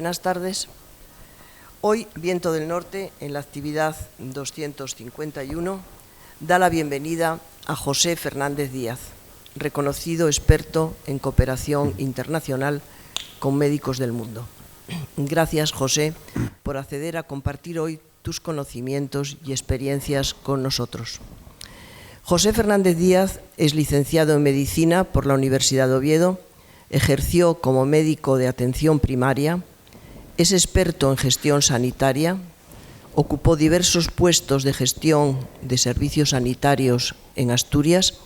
Buenas tardes. Hoy, Viento del Norte, en la actividad 251, da la bienvenida a José Fernández Díaz, reconocido experto en cooperación internacional con médicos del mundo. Gracias, José, por acceder a compartir hoy tus conocimientos y experiencias con nosotros. José Fernández Díaz es licenciado en Medicina por la Universidad de Oviedo, ejerció como médico de atención primaria, es experto en gestión sanitaria, ocupó diversos puestos de gestión de servicios sanitarios en Asturias,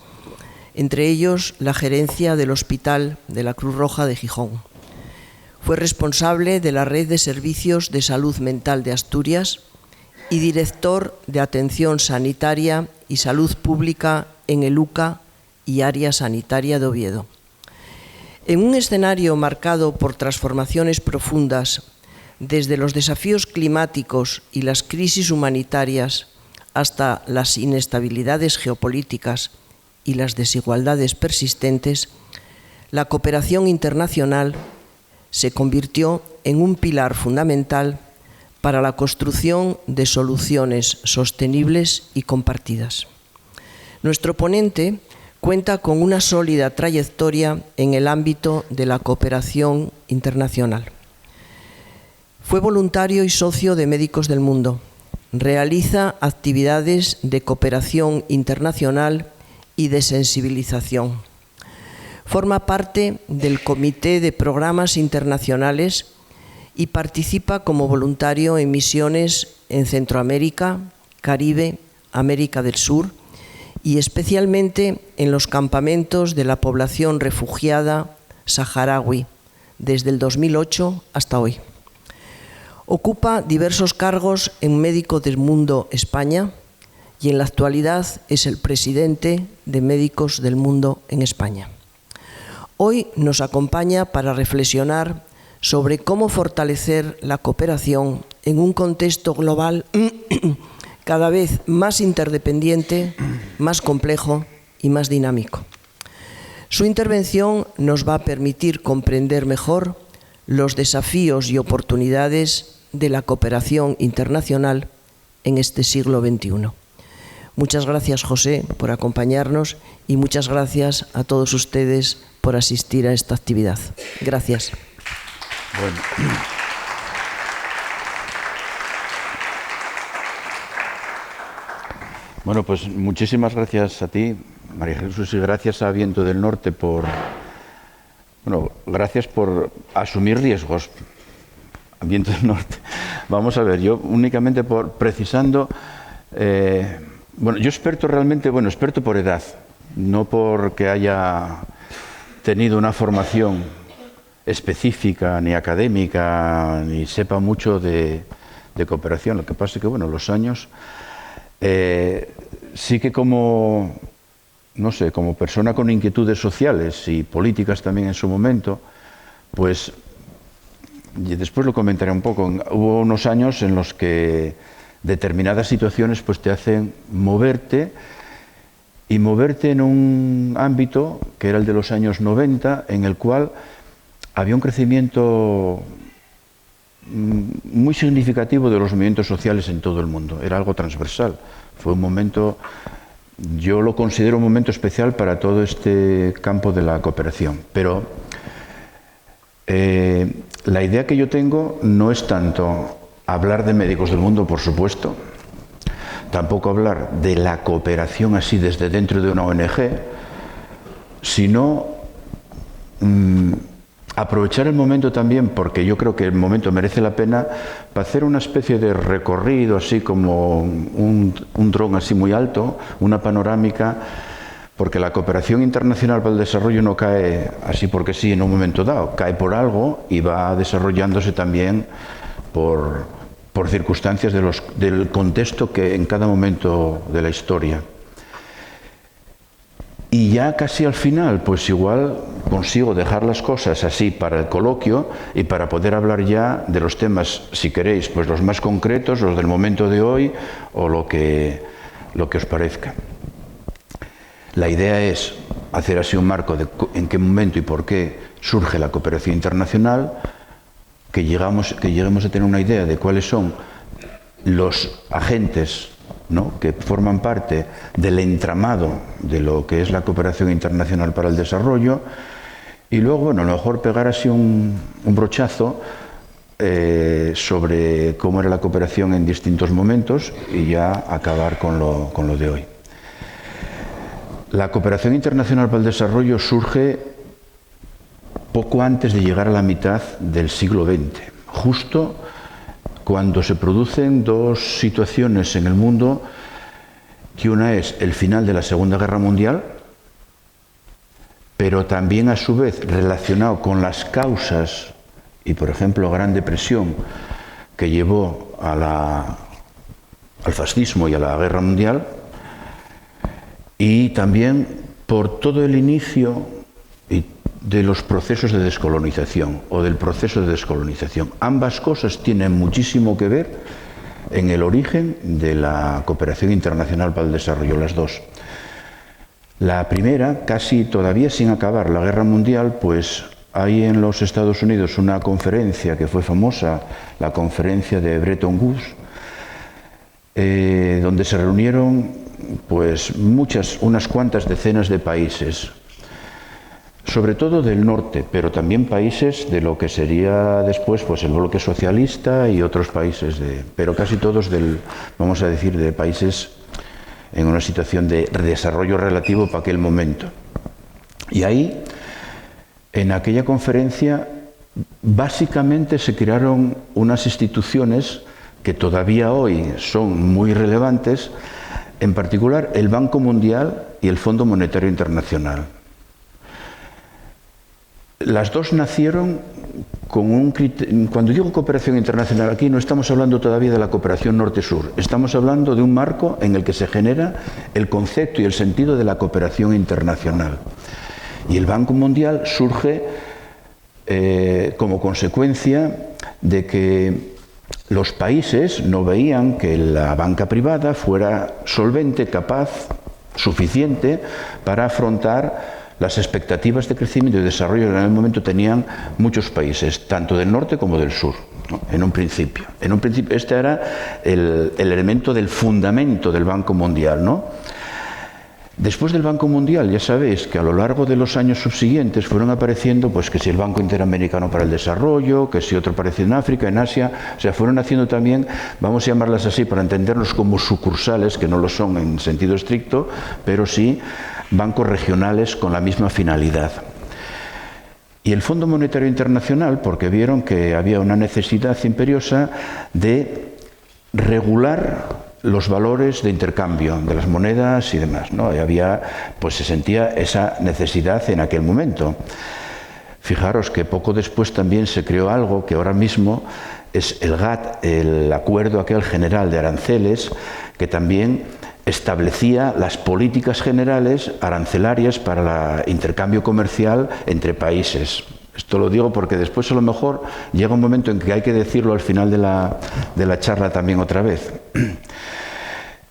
entre ellos la gerencia del Hospital de la Cruz Roja de Gijón. Fue responsable de la Red de Servicios de Salud Mental de Asturias y director de Atención Sanitaria y Salud Pública en el UCA y Área Sanitaria de Oviedo. En un escenario marcado por transformaciones profundas, desde los desafíos climáticos y las crisis humanitarias hasta las inestabilidades geopolíticas y las desigualdades persistentes, la cooperación internacional se convirtió en un pilar fundamental para la construcción de soluciones sostenibles y compartidas. Nuestro ponente cuenta con una sólida trayectoria en el ámbito de la cooperación internacional. Fue voluntario y socio de Médicos del Mundo. Realiza actividades de cooperación internacional y de sensibilización. Forma parte del Comité de Programas Internacionales y participa como voluntario en misiones en Centroamérica, Caribe, América del Sur y especialmente en los campamentos de la población refugiada saharaui desde el 2008 hasta hoy. Ocupa diversos cargos en Médicos del Mundo España y en la actualidad es el presidente de Médicos del Mundo en España. Hoy nos acompaña para reflexionar sobre cómo fortalecer la cooperación en un contexto global cada vez más interdependiente, más complejo y más dinámico. Su intervención nos va a permitir comprender mejor los desafíos y oportunidades de la cooperación internacional en este siglo XXI. Muchas gracias, José, por acompañarnos y muchas gracias a todos ustedes por asistir a esta actividad. Gracias. Bueno, pues muchísimas gracias a ti, María Jesús, y gracias a Viento del Norte gracias por asumir riesgos. Viento del Norte. Vamos a ver, yo únicamente precisando, yo experto realmente, experto por edad, no porque haya tenido una formación específica, ni académica, ni sepa mucho de cooperación. Lo que pasa es que, los años, sí que como persona con inquietudes sociales y políticas también en su momento, y después lo comentaré un poco, hubo unos años en los que determinadas situaciones te hacen moverte en un ámbito que era el de los años 90, en el cual había un crecimiento muy significativo de los movimientos sociales en todo el mundo. Era algo transversal. Fue un momento, yo lo considero un momento especial para todo este campo de la cooperación. Pero la idea que yo tengo no es tanto hablar de Médicos del Mundo, por supuesto, tampoco hablar de la cooperación así desde dentro de una ONG, sino aprovechar el momento también, porque yo creo que el momento merece la pena, para hacer una especie de recorrido, así como un dron así muy alto, una panorámica, porque la cooperación internacional para el desarrollo no cae así porque sí en un momento dado, cae por algo y va desarrollándose también por circunstancias del contexto que en cada momento de la historia. Y ya casi al final, igual consigo dejar las cosas así para el coloquio y para poder hablar ya de los temas, si queréis, los más concretos, los del momento de hoy o lo que os parezca. La idea es hacer así un marco de en qué momento y por qué surge la cooperación internacional, que lleguemos a tener una idea de cuáles son los agentes, ¿no?, que forman parte del entramado de lo que es la cooperación internacional para el desarrollo, y luego, bueno, a lo mejor pegar así un brochazo sobre cómo era la cooperación en distintos momentos y ya acabar con lo de hoy. La cooperación internacional para el desarrollo surge poco antes de llegar a la mitad del siglo XX, justo cuando se producen dos situaciones en el mundo, que una es el final de la Segunda Guerra Mundial, pero también a su vez relacionado con las causas y, por ejemplo, Gran Depresión que llevó al fascismo y a la Guerra Mundial, y también por todo el inicio de los procesos de descolonización o del proceso de descolonización. Ambas cosas tienen muchísimo que ver en el origen de la cooperación internacional para el desarrollo, las dos. La primera, casi todavía sin acabar la Guerra Mundial, pues hay en los Estados Unidos una conferencia que fue famosa, la conferencia de Bretton Woods, donde se reunieron pues unas cuantas decenas de países, sobre todo del norte, pero también países de lo que sería después pues el bloque socialista y otros países, pero casi todos vamos a decir, de países en una situación de desarrollo relativo para aquel momento. Y ahí, en aquella conferencia, básicamente se crearon unas instituciones que todavía hoy son muy relevantes, en particular el Banco Mundial y el Fondo Monetario Internacional. Las dos nacieron con un criterio. Cuando digo cooperación internacional aquí no estamos hablando todavía de la cooperación norte-sur, estamos hablando de un marco en el que se genera el concepto y el sentido de la cooperación internacional. Y el Banco Mundial surge como consecuencia de que los países no veían que la banca privada fuera solvente, capaz, suficiente para afrontar las expectativas de crecimiento y desarrollo que en el momento tenían muchos países, tanto del norte como del sur, ¿no? En un principio. Este era el elemento del fundamento del Banco Mundial, ¿no? Después del Banco Mundial, ya sabéis que a lo largo de los años subsiguientes fueron apareciendo, pues que si el Banco Interamericano para el Desarrollo, que si otro apareció en África, en Asia, o sea, fueron haciendo también, vamos a llamarlas así para entendernos, como sucursales, que no lo son en sentido estricto, pero sí bancos regionales con la misma finalidad. Y el Fondo Monetario Internacional, porque vieron que había una necesidad imperiosa de regular los valores de intercambio de las monedas y demás, ¿no? Y pues se sentía esa necesidad en aquel momento. Fijaros que poco después también se creó algo que ahora mismo es el GATT, el Acuerdo aquel general de aranceles, que también establecía las políticas generales arancelarias para el intercambio comercial entre países. Esto lo digo porque después a lo mejor llega un momento en que hay que decirlo al final de la charla también otra vez.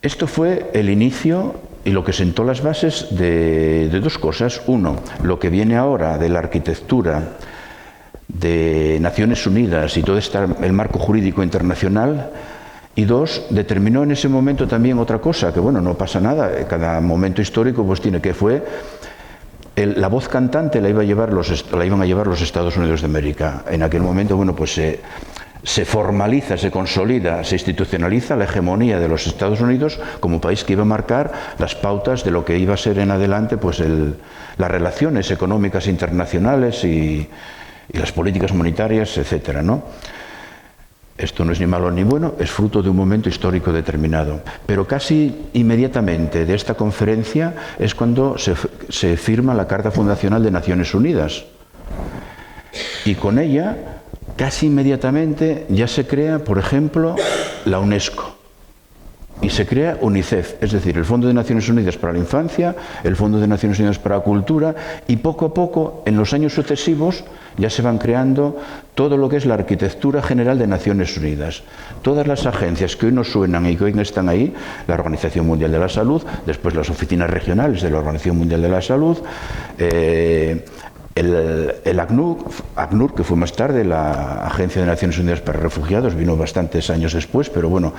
Esto fue el inicio y lo que sentó las bases de dos cosas. Uno, lo que viene ahora de la arquitectura de Naciones Unidas y todo el marco jurídico internacional. Y dos, determinó en ese momento también otra cosa, que bueno, no pasa nada, cada momento histórico pues tiene que fue... La voz cantante la iban a llevar los Estados Unidos de América. En aquel momento, bueno, pues se formaliza, se consolida, se institucionaliza la hegemonía de los Estados Unidos como país que iba a marcar las pautas de lo que iba a ser en adelante pues las relaciones económicas internacionales y las políticas monetarias, etcétera, ¿no? Esto no es ni malo ni bueno, es fruto de un momento histórico determinado. Pero casi inmediatamente de esta conferencia es cuando se firma la Carta Fundacional de Naciones Unidas. Y con ella, casi inmediatamente, ya se crea, por ejemplo, la UNESCO. Y se crea UNICEF, es decir, el Fondo de Naciones Unidas para la Infancia, el Fondo de Naciones Unidas para la Cultura, y poco a poco, en los años sucesivos, ya se van creando todo lo que es la arquitectura general de Naciones Unidas. Todas las agencias que hoy nos suenan y que hoy no están ahí, la Organización Mundial de la Salud, después las oficinas regionales de la Organización Mundial de la Salud, El ACNUR, que fue más tarde la Agencia de Naciones Unidas para Refugiados, vino bastantes años después, pero bueno,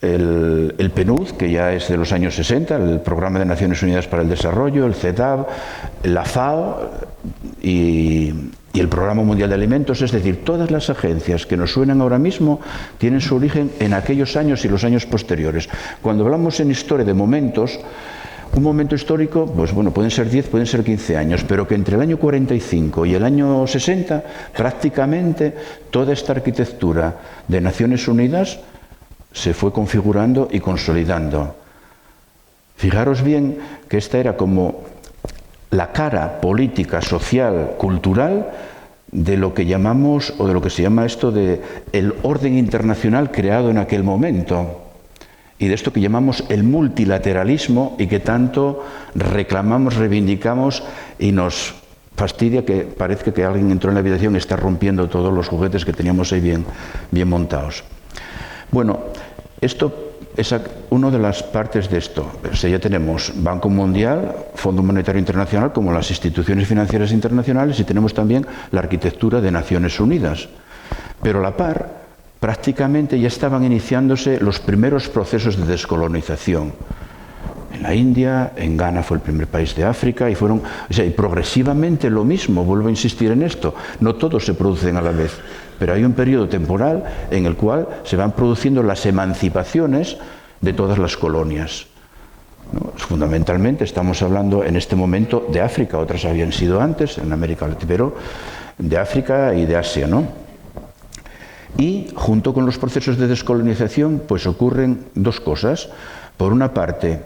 el PNUD, que ya es de los años 60, el Programa de Naciones Unidas para el Desarrollo, el CEDAW, la FAO y el Programa Mundial de Alimentos, es decir, todas las agencias que nos suenan ahora mismo tienen su origen en aquellos años y los años posteriores. Cuando hablamos en historia de momentos, un momento histórico, pues bueno, pueden ser 10, pueden ser 15 años, pero que entre el año 45 y el año 60, prácticamente toda esta arquitectura de Naciones Unidas se fue configurando y consolidando. Fijaros bien que esta era como la cara política, social, cultural de lo que llamamos, o de lo que se llama esto de el orden internacional creado en aquel momento, y de esto que llamamos el multilateralismo y que tanto reclamamos, reivindicamos y nos fastidia que parezca que alguien entró en la habitación y está rompiendo todos los juguetes que teníamos ahí bien montados. Bueno, esto es una de las partes de esto. O sea, ya tenemos Banco Mundial, Fondo Monetario Internacional, como las instituciones financieras internacionales, y tenemos también la arquitectura de Naciones Unidas. Pero a la par, prácticamente ya estaban iniciándose los primeros procesos de descolonización. En la India, en Ghana fue el primer país de África, y fueron, o sea, y progresivamente lo mismo, vuelvo a insistir en esto, no todos se producen a la vez, pero hay un periodo temporal en el cual se van produciendo las emancipaciones de todas las colonias, ¿no? Fundamentalmente estamos hablando en este momento de África, otras habían sido antes, en América Latina, pero de África y de Asia, ¿no? Y junto con los procesos de descolonización, pues ocurren dos cosas. Por una parte,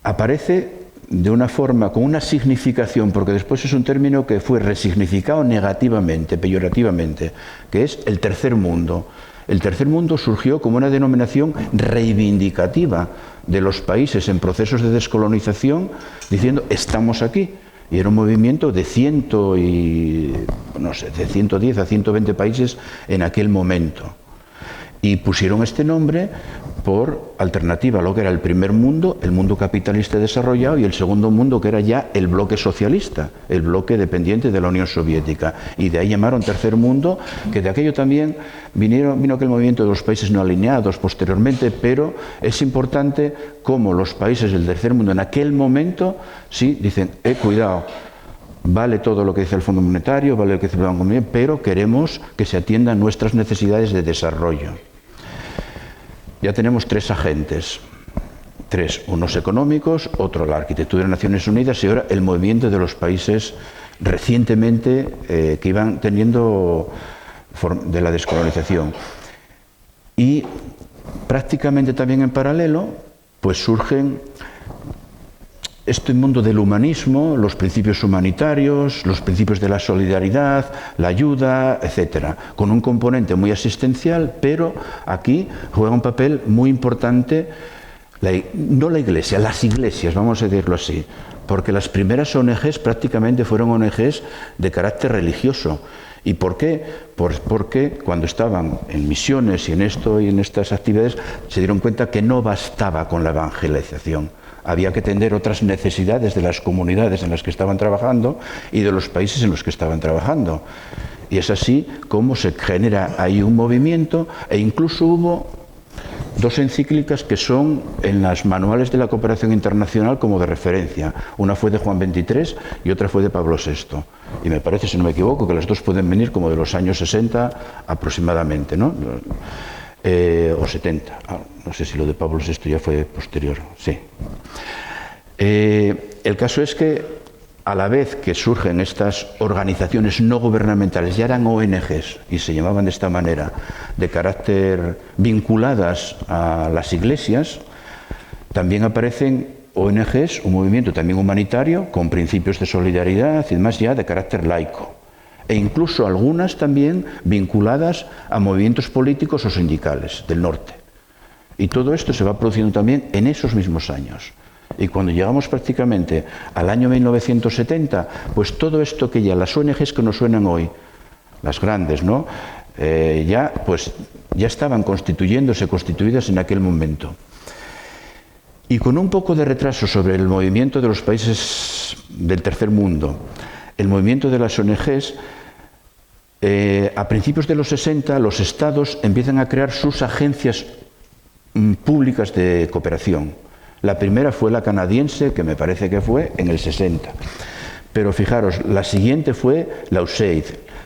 aparece de una forma, con una significación, porque después es un término que fue resignificado negativamente, peyorativamente, que es el tercer mundo. El tercer mundo surgió como una denominación reivindicativa de los países en procesos de descolonización, diciendo, estamos aquí. Y era un movimiento de 110 a 120 países en aquel momento. Y pusieron este nombre por alternativa a lo que era el primer mundo, el mundo capitalista desarrollado, y el segundo mundo, que era ya el bloque socialista, el bloque dependiente de la Unión Soviética. Y de ahí llamaron tercer mundo, que de aquello también vino aquel movimiento de los países no alineados posteriormente, pero es importante cómo los países del tercer mundo en aquel momento sí dicen, cuidado, vale todo lo que dice el Fondo Monetario, vale lo que dice el Banco Mundial, pero queremos que se atiendan nuestras necesidades de desarrollo. Ya tenemos tres agentes, unos económicos, otro la arquitectura de Naciones Unidas y ahora el movimiento de los países recientemente que iban teniendo de la descolonización. Y prácticamente también en paralelo, pues surgen este mundo del humanismo, los principios humanitarios, los principios de la solidaridad, la ayuda, etcétera, con un componente muy asistencial, pero aquí juega un papel muy importante, no la Iglesia, las iglesias, vamos a decirlo así, porque las primeras ONGs prácticamente fueron ONGs de carácter religioso. ¿Y por qué? Porque cuando estaban en misiones y en esto y en estas actividades se dieron cuenta que no bastaba con la evangelización. Había que atender otras necesidades de las comunidades en las que estaban trabajando y de los países en los que estaban trabajando. Y es así como se genera ahí un movimiento, e incluso hubo dos encíclicas que son en los manuales de la cooperación internacional como de referencia. Una fue de Juan XXIII y otra fue de Pablo VI. Y me parece, si no me equivoco, que las dos pueden venir como de los años 60 aproximadamente, ¿no? O 70. No sé si lo de Pablo VI ya fue posterior. Sí. El caso es que a la vez que surgen estas organizaciones no gubernamentales, ya eran ONGs y se llamaban de esta manera, de carácter vinculadas a las iglesias, también aparecen ONGs, un movimiento también humanitario, con principios de solidaridad y demás ya de carácter laico. E incluso algunas también vinculadas a movimientos políticos o sindicales del norte. Y todo esto se va produciendo también en esos mismos años. Y cuando llegamos prácticamente al año 1970, pues todo esto que ya las ONGs que nos suenan hoy, las grandes, ¿no? Ya estaban constituidas en aquel momento. Y con un poco de retraso sobre el movimiento de los países del tercer mundo, el movimiento de las ONGs, a principios de los 60 los estados empiezan a crear sus agencias públicas de cooperación. La primera fue la canadiense, que me parece que fue en el 60. Pero fijaros, la siguiente fue la USAID,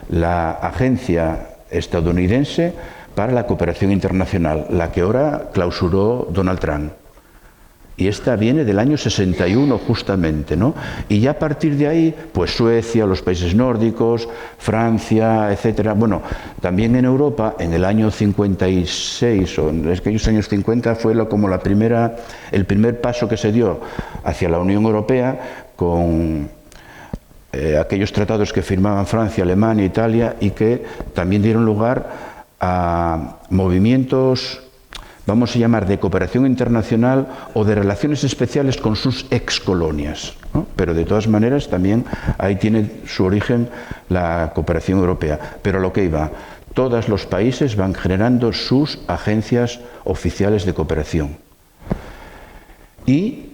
la agencia estadounidense para la cooperación internacional, la que ahora clausuró Donald Trump. Y esta viene del año 61 justamente, ¿no? Y ya a partir de ahí, pues Suecia, los países nórdicos, Francia, etcétera. Bueno, también en Europa, en el año 56, o en aquellos años 50, fue como el primer paso que se dio hacia la Unión Europea con aquellos tratados que firmaban Francia, Alemania, Italia, y que también dieron lugar a movimientos, vamos a llamar, de cooperación internacional o de relaciones especiales con sus excolonias, ¿no? Pero de todas maneras también ahí tiene su origen la cooperación europea. Pero a lo que iba, todos los países van generando sus agencias oficiales de cooperación. Y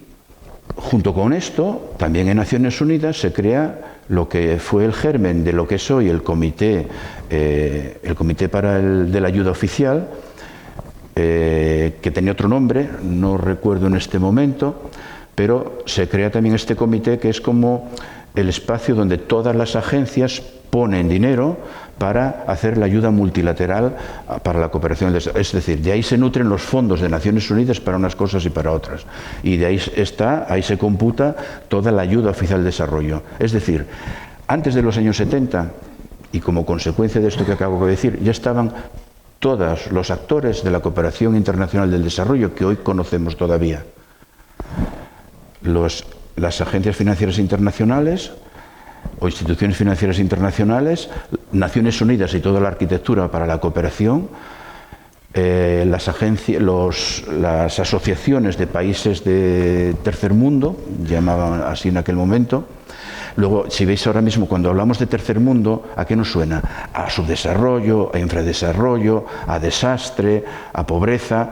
junto con esto, también en Naciones Unidas se crea lo que fue el germen de lo que es hoy el Comité de la Ayuda Oficial, que tenía otro nombre, no recuerdo en este momento, pero se crea también este comité que es como el espacio donde todas las agencias ponen dinero para hacer la ayuda multilateral para la cooperación. Es decir, de ahí se nutren los fondos de Naciones Unidas para unas cosas y para otras. Y de ahí se computa toda la ayuda oficial de desarrollo. Es decir, antes de los años 70, y como consecuencia de esto que acabo de decir, ya estaban todos los actores de la cooperación internacional del desarrollo que hoy conocemos todavía. Las agencias financieras internacionales o instituciones financieras internacionales, Naciones Unidas y toda la arquitectura para la cooperación, las asociaciones de países de tercer mundo, llamaban así en aquel momento. Luego, si veis ahora mismo, cuando hablamos de tercer mundo, ¿a qué nos suena? A subdesarrollo, a infradesarrollo, a desastre, a pobreza.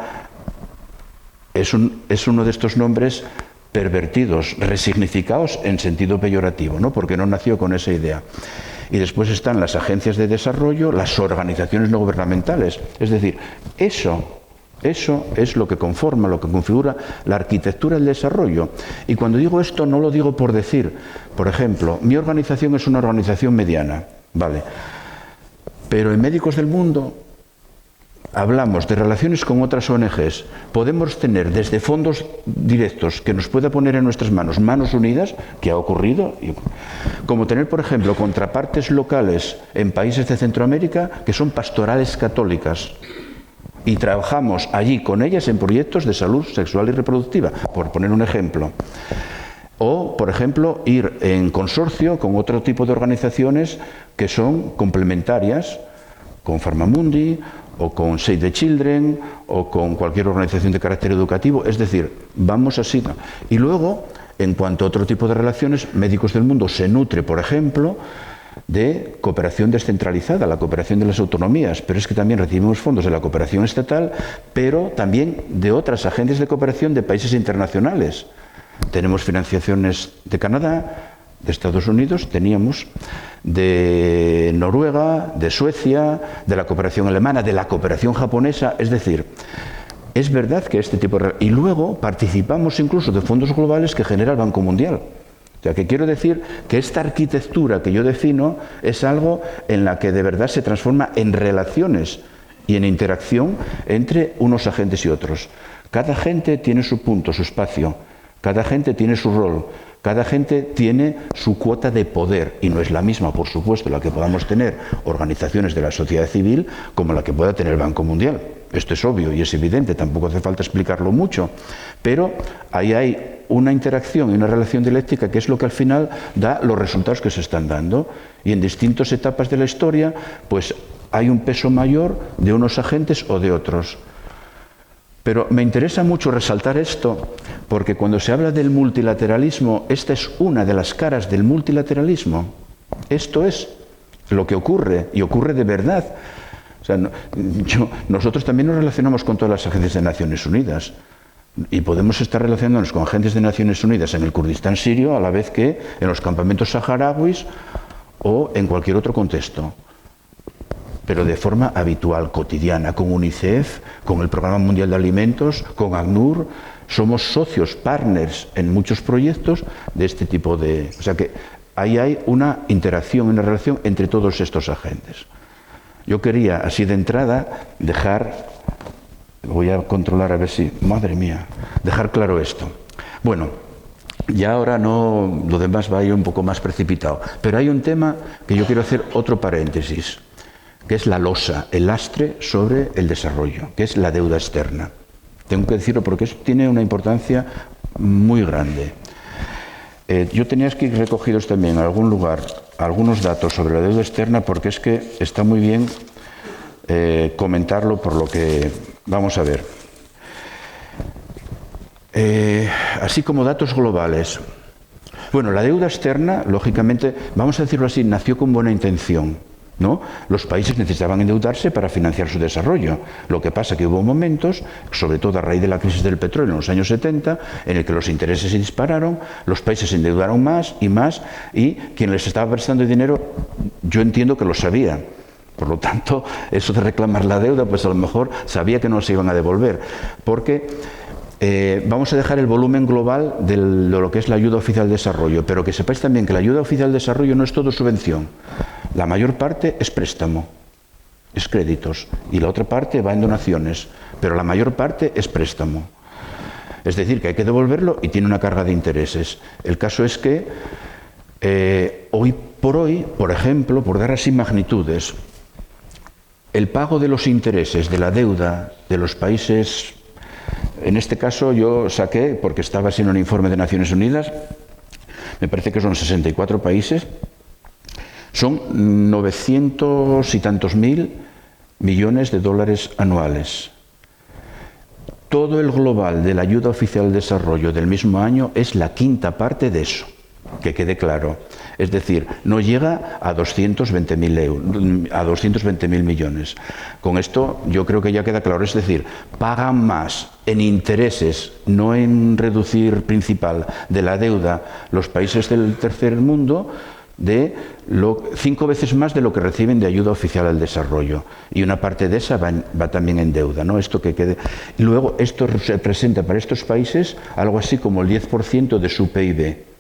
Es uno de estos nombres pervertidos, resignificados en sentido peyorativo, ¿no? Porque no nació con esa idea. Y después están las agencias de desarrollo, las organizaciones no gubernamentales. Es decir, eso es lo que conforma, lo que configura la arquitectura del desarrollo. Y cuando digo esto no lo digo por decir, por ejemplo, mi organización es una organización mediana, ¿vale? Pero en Médicos del Mundo hablamos de relaciones con otras ONGs. Podemos tener desde fondos directos que nos pueda poner en nuestras manos, manos unidas, que ha ocurrido, como tener, por ejemplo, contrapartes locales en países de Centroamérica que son pastorales católicas. Y trabajamos allí con ellas en proyectos de salud sexual y reproductiva, por poner un ejemplo. O, por ejemplo, ir en consorcio con otro tipo de organizaciones que son complementarias, con Pharmamundi, o con Save the Children, o con cualquier organización de carácter educativo. Es decir, vamos así. Y luego, en cuanto a otro tipo de relaciones, Médicos del Mundo se nutre, por ejemplo, de cooperación descentralizada, la cooperación de las autonomías, pero es que también recibimos fondos de la cooperación estatal, pero también de otras agencias de cooperación de países internacionales. Tenemos financiaciones de Canadá, de Estados Unidos, teníamos de Noruega, de Suecia, de la cooperación alemana, de la cooperación japonesa. Es decir, es verdad que este tipo de... Y luego participamos incluso de fondos globales que genera el Banco Mundial. O sea, que quiero decir que esta arquitectura que yo defino es algo en la que de verdad se transforma en relaciones y en interacción entre unos agentes y otros. Cada agente tiene su punto, su espacio, cada agente tiene su rol, cada agente tiene su cuota de poder, y no es la misma, por supuesto, la que podamos tener organizaciones de la sociedad civil como la que pueda tener el Banco Mundial. Esto es obvio y es evidente, tampoco hace falta explicarlo mucho, pero ahí hay una interacción y una relación dialéctica que es lo que al final da los resultados que se están dando, y en distintas etapas de la historia pues hay un peso mayor de unos agentes o de otros. Pero me interesa mucho resaltar esto, porque cuando se habla del multilateralismo, esta es una de las caras del multilateralismo. Esto es lo que ocurre, y ocurre de verdad. O sea, nosotros también nos relacionamos con todas las agencias de Naciones Unidas. Y podemos estar relacionándonos con agentes de Naciones Unidas en el Kurdistán sirio a la vez que en los campamentos saharauis o en cualquier otro contexto, pero de forma habitual, cotidiana, con UNICEF, con el Programa Mundial de Alimentos, con ACNUR. Somos socios, partners en muchos proyectos de este tipo de... O sea que ahí hay una interacción, una relación entre todos estos agentes. Yo quería, así de entrada, voy a controlar a ver si... Madre mía, dejar claro esto. Bueno, ya ahora no, lo demás va a ir un poco más precipitado, pero hay un tema que yo quiero hacer otro paréntesis, que es la losa, el lastre sobre el desarrollo, que es la deuda externa. Tengo que decirlo porque eso tiene una importancia muy grande. Yo tenía aquí recogidos también en algún lugar algunos datos sobre la deuda externa porque es que está muy bien comentarlo por lo que vamos a ver. Así como datos globales. Bueno, la deuda externa, lógicamente, vamos a decirlo así, nació con buena intención, ¿no? Los países necesitaban endeudarse para financiar su desarrollo. Lo que pasa que hubo momentos, sobre todo a raíz de la crisis del petróleo en los años 70, en el que los intereses se dispararon, los países se endeudaron más, y quien les estaba prestando dinero, yo entiendo que lo sabía. Por lo tanto, eso de reclamar la deuda, pues a lo mejor sabía que no se iban a devolver. Porque vamos a dejar el volumen global de lo que es la ayuda oficial de desarrollo, pero que sepáis también que la ayuda oficial de desarrollo no es todo subvención. La mayor parte es préstamo, es créditos, y la otra parte va en donaciones, pero la mayor parte es préstamo. Es decir, que hay que devolverlo y tiene una carga de intereses. El caso es que hoy por hoy, por ejemplo, por dar así magnitudes, el pago de los intereses de la deuda de los países, en este caso yo saqué, porque estaba así en un informe de Naciones Unidas, me parece que son 64 países, son 900 y tantos mil millones de dólares anuales. Todo el global de la ayuda oficial al desarrollo del mismo año es la quinta parte de eso, que quede claro. Es decir, no llega a 220.000 millones. Con esto yo creo que ya queda claro. Es decir, pagan más en intereses, no en reducir principal de la deuda, los países del tercer mundo, 5 veces más de lo que reciben de ayuda oficial al desarrollo, y una parte de esa va también en deuda, ¿no? Esto que quede. Y luego esto representa para estos países algo así como el 10% de su PIB.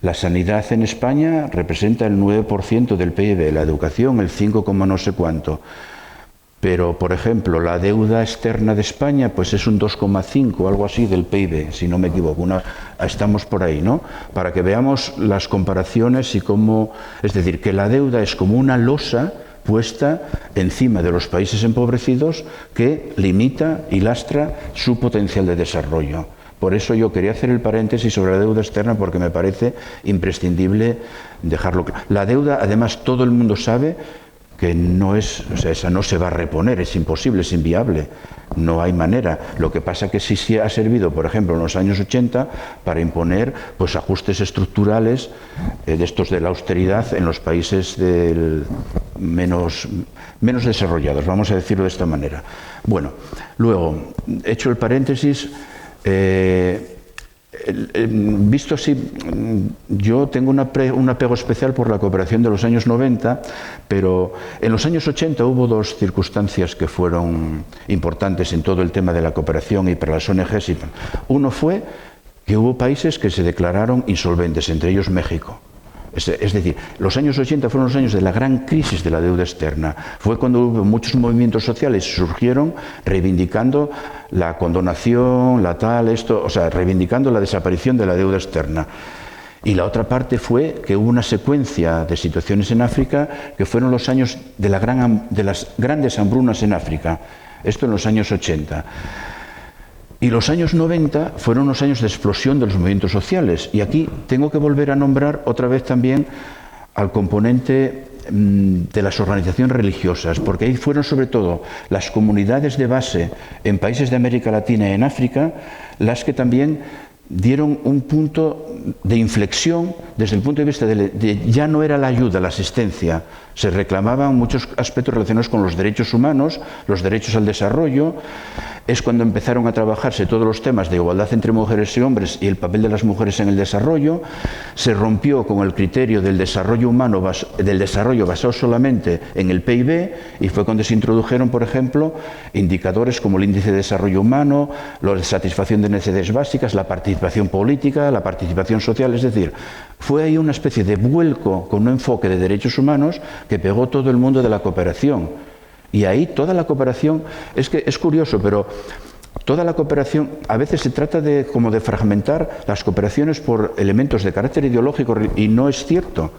La sanidad en España representa el 9% del PIB, la educación el 5, no sé cuánto. Pero, por ejemplo, la deuda externa de España pues es un 2,5, algo así del PIB, si no me equivoco. Estamos por ahí, ¿no? Para que veamos las comparaciones y cómo... Es decir, que la deuda es como una losa puesta encima de los países empobrecidos que limita y lastra su potencial de desarrollo. Por eso yo quería hacer el paréntesis sobre la deuda externa porque me parece imprescindible dejarlo claro. La deuda, además, todo el mundo sabe que no es, o sea, esa no se va a reponer, es imposible, es inviable, no hay manera. Lo que pasa que sí ha servido, por ejemplo, en los años 80 para imponer pues ajustes estructurales de estos de la austeridad en los países menos desarrollados, vamos a decirlo de esta manera. Bueno, luego, hecho el paréntesis, visto así, yo tengo un apego especial por la cooperación de los años 90, pero en los años 80 hubo dos circunstancias que fueron importantes en todo el tema de la cooperación y para las ONGs. Uno fue que hubo países que se declararon insolventes, entre ellos México. Es decir, los años 80 fueron los años de la gran crisis de la deuda externa. Fue cuando hubo muchos movimientos sociales que surgieron reivindicando la condonación, reivindicando la desaparición de la deuda externa. Y la otra parte fue que hubo una secuencia de situaciones en África que fueron los años de las grandes hambrunas en África. Esto en los años 80. Y los años 90 fueron unos años de explosión de los movimientos sociales. Y aquí tengo que volver a nombrar otra vez también al componente de las organizaciones religiosas, porque ahí fueron sobre todo las comunidades de base en países de América Latina y en África las que también dieron un punto de inflexión desde el punto de vista de ya no era la ayuda, la asistencia, Se reclamaban muchos aspectos relacionados con los derechos humanos, los derechos al desarrollo. Es cuando empezaron a trabajarse todos los temas de igualdad entre mujeres y hombres y el papel de las mujeres en el desarrollo. Se rompió con el criterio del desarrollo humano, del desarrollo basado solamente en el PIB, y fue cuando se introdujeron, por ejemplo, indicadores como el índice de desarrollo humano, la satisfacción de necesidades básicas, la participación política, la participación social. Es decir, fue ahí una especie de vuelco con un enfoque de derechos humanos que pegó todo el mundo de la cooperación. Y ahí toda la cooperación, es que es curioso, pero toda la cooperación, a veces se trata de como de fragmentar las cooperaciones por elementos de carácter ideológico, y no es cierto.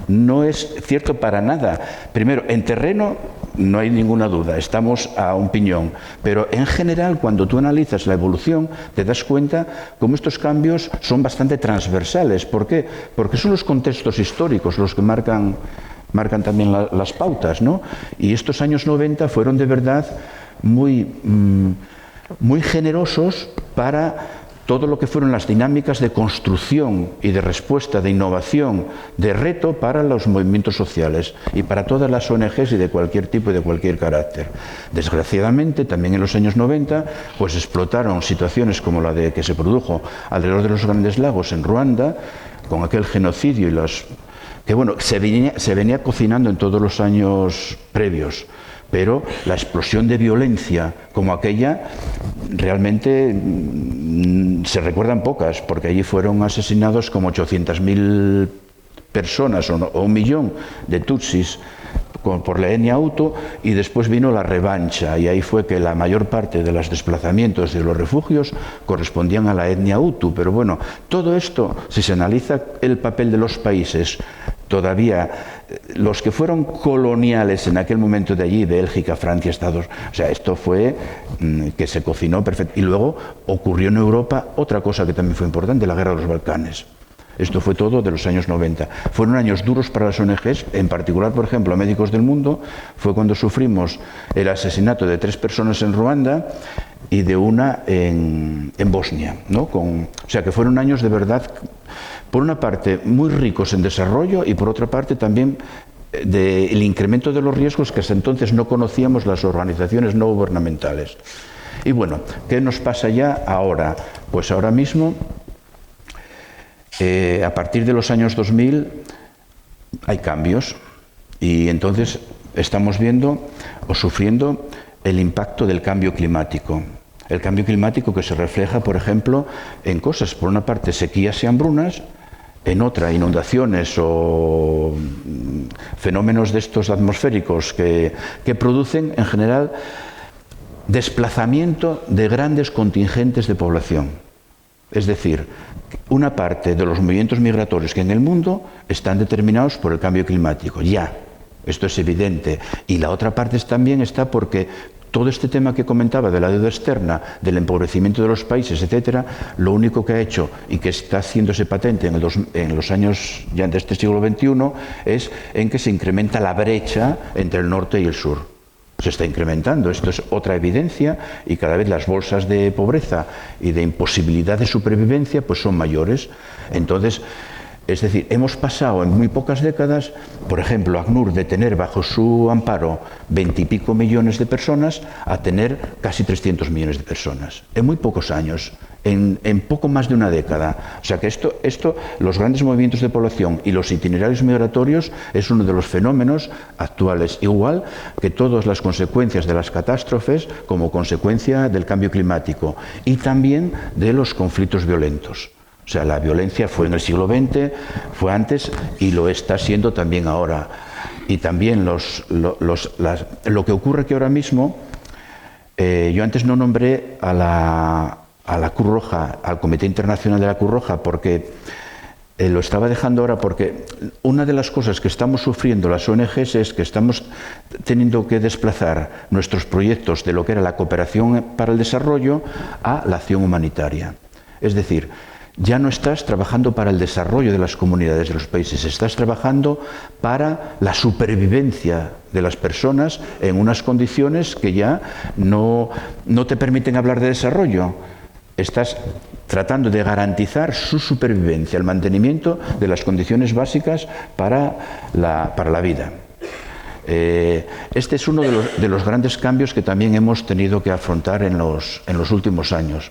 No es cierto para nada. Primero, en terreno no hay ninguna duda, estamos a un piñón, pero en general cuando tú analizas la evolución te das cuenta cómo estos cambios son bastante transversales. ¿Por qué? Porque son los contextos históricos los que marcan también las pautas, ¿no? Y estos años 90 fueron de verdad muy generosos para todo lo que fueron las dinámicas de construcción y de respuesta, de innovación, de reto para los movimientos sociales y para todas las ONGs y de cualquier tipo y de cualquier carácter. Desgraciadamente, también en los años 90, pues explotaron situaciones como la de que se produjo alrededor de los Grandes Lagos en Ruanda, con aquel genocidio y que bueno, se venía cocinando en todos los años previos, pero la explosión de violencia como aquella realmente se recuerdan pocas, porque allí fueron asesinados como 800.000 personas o 1 millón de tutsis por la etnia Hutu, y después vino la revancha, y ahí fue que la mayor parte de los desplazamientos de los refugios correspondían a la etnia Hutu. Pero bueno, todo esto, si se analiza el papel de los países, todavía los que fueron coloniales en aquel momento de allí, Bélgica, Francia, Estados Unidos, o sea, esto fue que se cocinó perfecto. Y luego ocurrió en Europa otra cosa que también fue importante, la guerra de los Balcanes. Esto fue todo de los años 90. Fueron años duros para las ONGs, en particular, por ejemplo, a Médicos del Mundo. Fue cuando sufrimos el asesinato de 3 personas en Ruanda y de una en Bosnia, ¿no? O sea, que fueron años de verdad, por una parte, muy ricos en desarrollo y por otra parte también del incremento de los riesgos que hasta entonces no conocíamos las organizaciones no gubernamentales. Y bueno, ¿qué nos pasa ya ahora? Pues ahora mismo, a partir de los años 2000 hay cambios, y entonces estamos viendo o sufriendo el impacto del cambio climático. El cambio climático que se refleja, por ejemplo, en cosas, por una parte, sequías y hambrunas, en otra, inundaciones o fenómenos de estos atmosféricos que producen, en general, desplazamiento de grandes contingentes de población. Es decir, una parte de los movimientos migratorios que en el mundo están determinados por el cambio climático, ya, esto es evidente. Y la otra parte también está porque todo este tema que comentaba de la deuda externa, del empobrecimiento de los países, etcétera, lo único que ha hecho y que está haciéndose patente en los años ya de este siglo XXI es en que se incrementa la brecha entre el norte y el sur. Se está incrementando, esto es otra evidencia, y cada vez las bolsas de pobreza y de imposibilidad de supervivencia pues son mayores. Entonces, es decir, hemos pasado en muy pocas décadas, por ejemplo, ACNUR, de tener bajo su amparo 20 y pico millones de personas a tener casi 300 millones de personas, en muy pocos años, en poco más de una década. O sea que esto, los grandes movimientos de población y los itinerarios migratorios es uno de los fenómenos actuales, igual que todas las consecuencias de las catástrofes como consecuencia del cambio climático y también de los conflictos violentos. O sea, la violencia fue en el siglo XX, fue antes y lo está siendo también ahora. Y también lo que ocurre que ahora mismo, yo antes no nombré a la Cruz Roja, al Comité Internacional de la Cruz Roja, porque lo estaba dejando ahora, porque una de las cosas que estamos sufriendo las ONGs es que estamos teniendo que desplazar nuestros proyectos de lo que era la cooperación para el desarrollo a la acción humanitaria. Es decir, ya no estás trabajando para el desarrollo de las comunidades de los países, estás trabajando para la supervivencia de las personas en unas condiciones que ya no te permiten hablar de desarrollo. Estás tratando de garantizar su supervivencia, el mantenimiento de las condiciones básicas para la vida. Este es uno de los grandes cambios que también hemos tenido que afrontar en los últimos años.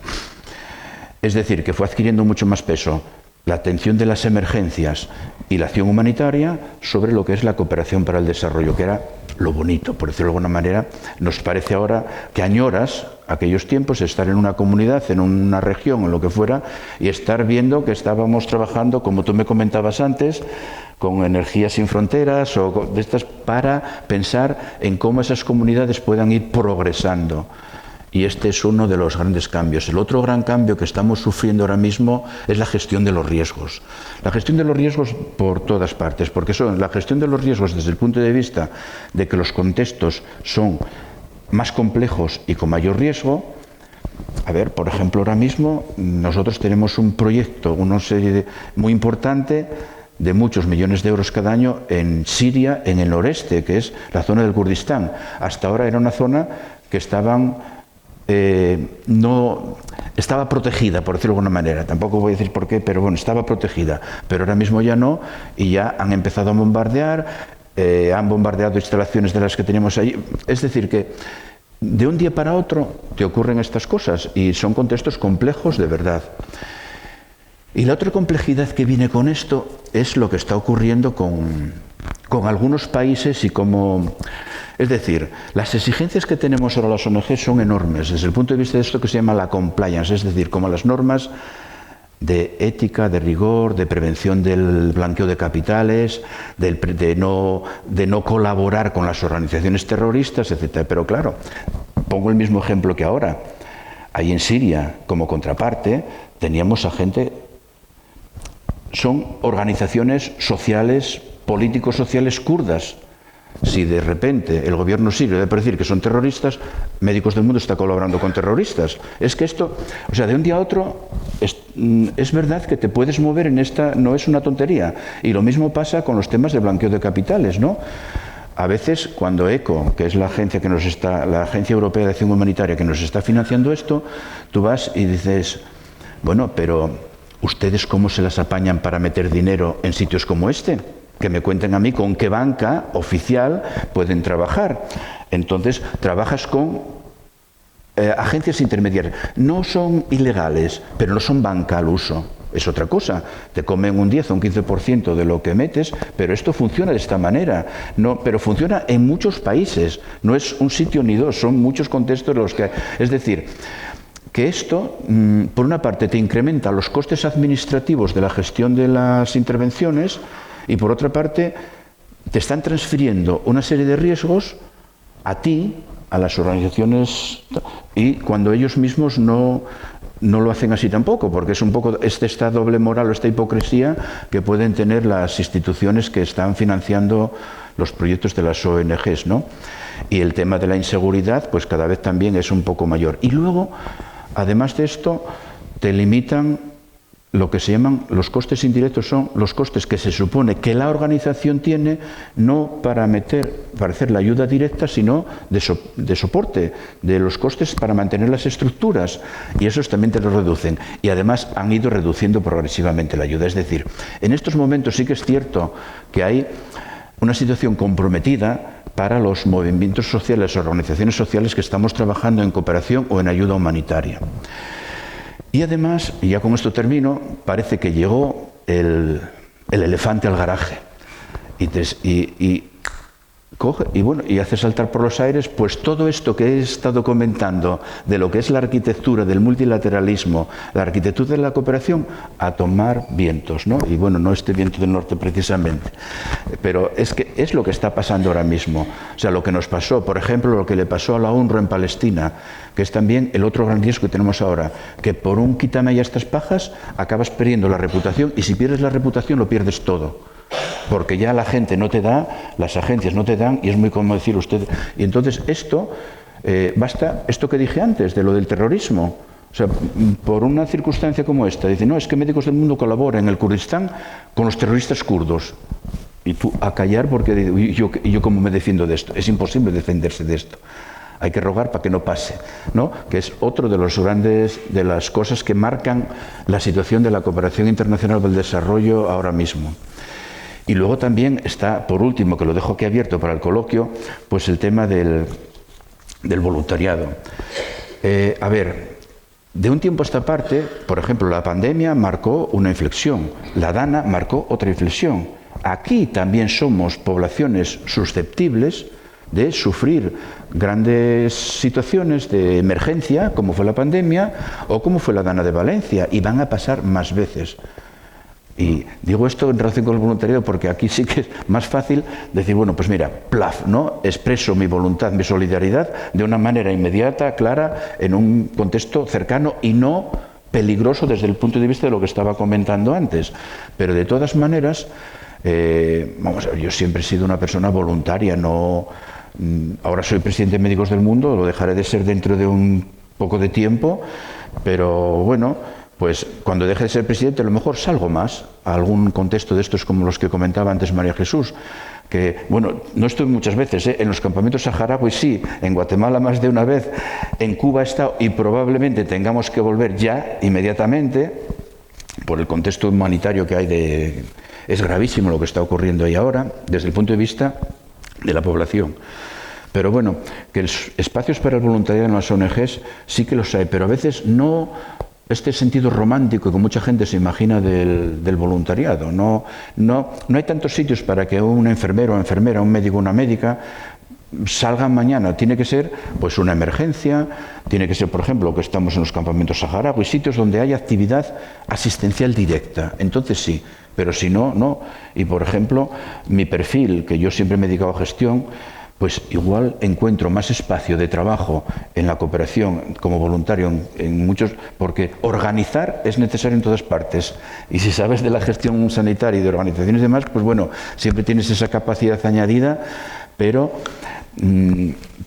Es decir, que fue adquiriendo mucho más peso la atención de las emergencias y la acción humanitaria sobre lo que es la cooperación para el desarrollo, que era lo bonito, por decirlo de alguna manera. Nos parece ahora que añoras aquellos tiempos, estar en una comunidad, en una región, en lo que fuera, y estar viendo que estábamos trabajando, como tú me comentabas antes, con Energías Sin Fronteras o de estas, para pensar en cómo esas comunidades puedan ir progresando. Y este es uno de los grandes cambios. El otro gran cambio que estamos sufriendo ahora mismo es la gestión de los riesgos. La gestión de los riesgos por todas partes, porque son la gestión de los riesgos desde el punto de vista de que los contextos son más complejos y con mayor riesgo. A ver, por ejemplo, ahora mismo nosotros tenemos un proyecto, una serie muy importante de muchos millones de euros cada año en Siria, en el noreste, que es la zona del Kurdistán. Hasta ahora era una zona que no estaba protegida, por decirlo de alguna manera. Tampoco voy a decir por qué, pero bueno, estaba protegida. Pero ahora mismo ya no, y ya han empezado a bombardear, han bombardeado instalaciones de las que teníamos allí. Es decir, que de un día para otro te ocurren estas cosas, y son contextos complejos de verdad. Y la otra complejidad que viene con esto es lo que está ocurriendo con algunos países y como... Es decir, las exigencias que tenemos ahora las ONG son enormes desde el punto de vista de esto que se llama la compliance, es decir, como las normas de ética, de rigor, de prevención del blanqueo de capitales, de no colaborar con las organizaciones terroristas, etc. Pero claro, pongo el mismo ejemplo que ahora. Ahí en Siria, como contraparte, teníamos a gente... Son organizaciones sociales, políticos sociales kurdas. Si de repente el gobierno sirio debe decir que son terroristas, Médicos del Mundo está colaborando con terroristas. Es que esto, o sea, de un día a otro, es verdad que te puedes mover en esta, no es una tontería. Y lo mismo pasa con los temas de blanqueo de capitales, ¿no? A veces, cuando ECHO, que es la agencia la Agencia Europea de Acción Humanitaria que nos está financiando esto, tú vas y dices, bueno, pero ¿ustedes cómo se las apañan para meter dinero en sitios como este? Que me cuenten a mí con qué banca oficial pueden trabajar. Entonces, trabajas con agencias intermediarias. No son ilegales, pero no son banca al uso. Es otra cosa. Te comen un 10 o un 15% de lo que metes, pero esto funciona de esta manera. No, pero funciona en muchos países. No es un sitio ni dos, son muchos contextos los que... Es decir, que esto, por una parte, te incrementa los costes administrativos de la gestión de las intervenciones, y por otra parte, te están transfiriendo una serie de riesgos a ti, a las organizaciones, y cuando ellos mismos no lo hacen así tampoco, porque es un poco esta doble moral o esta hipocresía que pueden tener las instituciones que están financiando los proyectos de las ONGs, ¿no? Y el tema de la inseguridad, pues cada vez también es un poco mayor. Y luego, además de esto, te limitan lo que se llaman los costes indirectos, son los costes que se supone que la organización tiene no para hacer la ayuda directa, sino de soporte, de los costes para mantener las estructuras, y esos también te los reducen. Y además han ido reduciendo progresivamente la ayuda. Es decir, en estos momentos sí que es cierto que hay una situación comprometida para los movimientos sociales, organizaciones sociales que estamos trabajando en cooperación o en ayuda humanitaria. Y además, y ya con esto termino, parece que llegó el elefante al garaje y coge y hace saltar por los aires pues todo esto que he estado comentando de lo que es la arquitectura del multilateralismo, la arquitectura de la cooperación, a tomar vientos, ¿no? Y bueno, no este viento del norte precisamente, pero es que es lo que está pasando ahora mismo. O sea, lo que nos pasó, por ejemplo, lo que le pasó a la UNRWA en Palestina, que es también el otro gran riesgo que tenemos ahora, que por un quítame ya estas pajas acabas perdiendo la reputación, y si pierdes la reputación lo pierdes todo. Porque ya la gente no te da, las agencias no te dan, y es muy como decir usted. Y entonces esto, basta esto que dije antes, de lo del terrorismo. O sea, por una circunstancia como esta, dice, no, es que Médicos del Mundo colabora en el Kurdistán con los terroristas kurdos. Y tú a callar, porque yo cómo me defiendo de esto. Es imposible defenderse de esto. Hay que rogar para que no pase, ¿no? Que es otro de los grandes, de las cosas que marcan la situación de la cooperación internacional del desarrollo ahora mismo. Y luego también está, por último, que lo dejo aquí abierto para el coloquio, pues el tema del voluntariado. A ver, de un tiempo a esta parte, por ejemplo, la pandemia marcó una inflexión, la DANA marcó otra inflexión. Aquí también somos poblaciones susceptibles de sufrir grandes situaciones de emergencia, como fue la pandemia o como fue la DANA de Valencia, y van a pasar más veces. Y digo esto en relación con el voluntariado porque aquí sí que es más fácil decir, bueno, pues mira, plaf, ¿no? Expreso mi voluntad, mi solidaridad de una manera inmediata, clara, en un contexto cercano y no peligroso desde el punto de vista de lo que estaba comentando antes. Pero de todas maneras, vamos a ver, yo siempre he sido una persona voluntaria, no... Ahora soy presidente de Médicos del Mundo, lo dejaré de ser dentro de un poco de tiempo, pero bueno, pues cuando deje de ser presidente a lo mejor salgo más a algún contexto de estos como los que comentaba antes María Jesús, que bueno, no estoy muchas veces, en los campamentos saharauis sí, en Guatemala más de una vez, en Cuba he estado y probablemente tengamos que volver ya inmediatamente por el contexto humanitario que hay es gravísimo lo que está ocurriendo ahí ahora desde el punto de vista de la población. Pero bueno, que espacios para el voluntariado en las ONGs sí que los hay, pero a veces no este sentido romántico que mucha gente se imagina del voluntariado. No hay tantos sitios para que un enfermero o enfermera, un médico o una médica salgan mañana. Tiene que ser pues una emergencia, tiene que ser, por ejemplo, que estamos en los campamentos saharauis, sitios donde hay actividad asistencial directa. Entonces sí, pero si no, no. Y por ejemplo, mi perfil, que yo siempre me he dedicado a gestión, pues igual encuentro más espacio de trabajo en la cooperación como voluntario en muchos, porque organizar es necesario en todas partes. Y si sabes de la gestión sanitaria y de organizaciones y demás, pues bueno, siempre tienes esa capacidad añadida, pero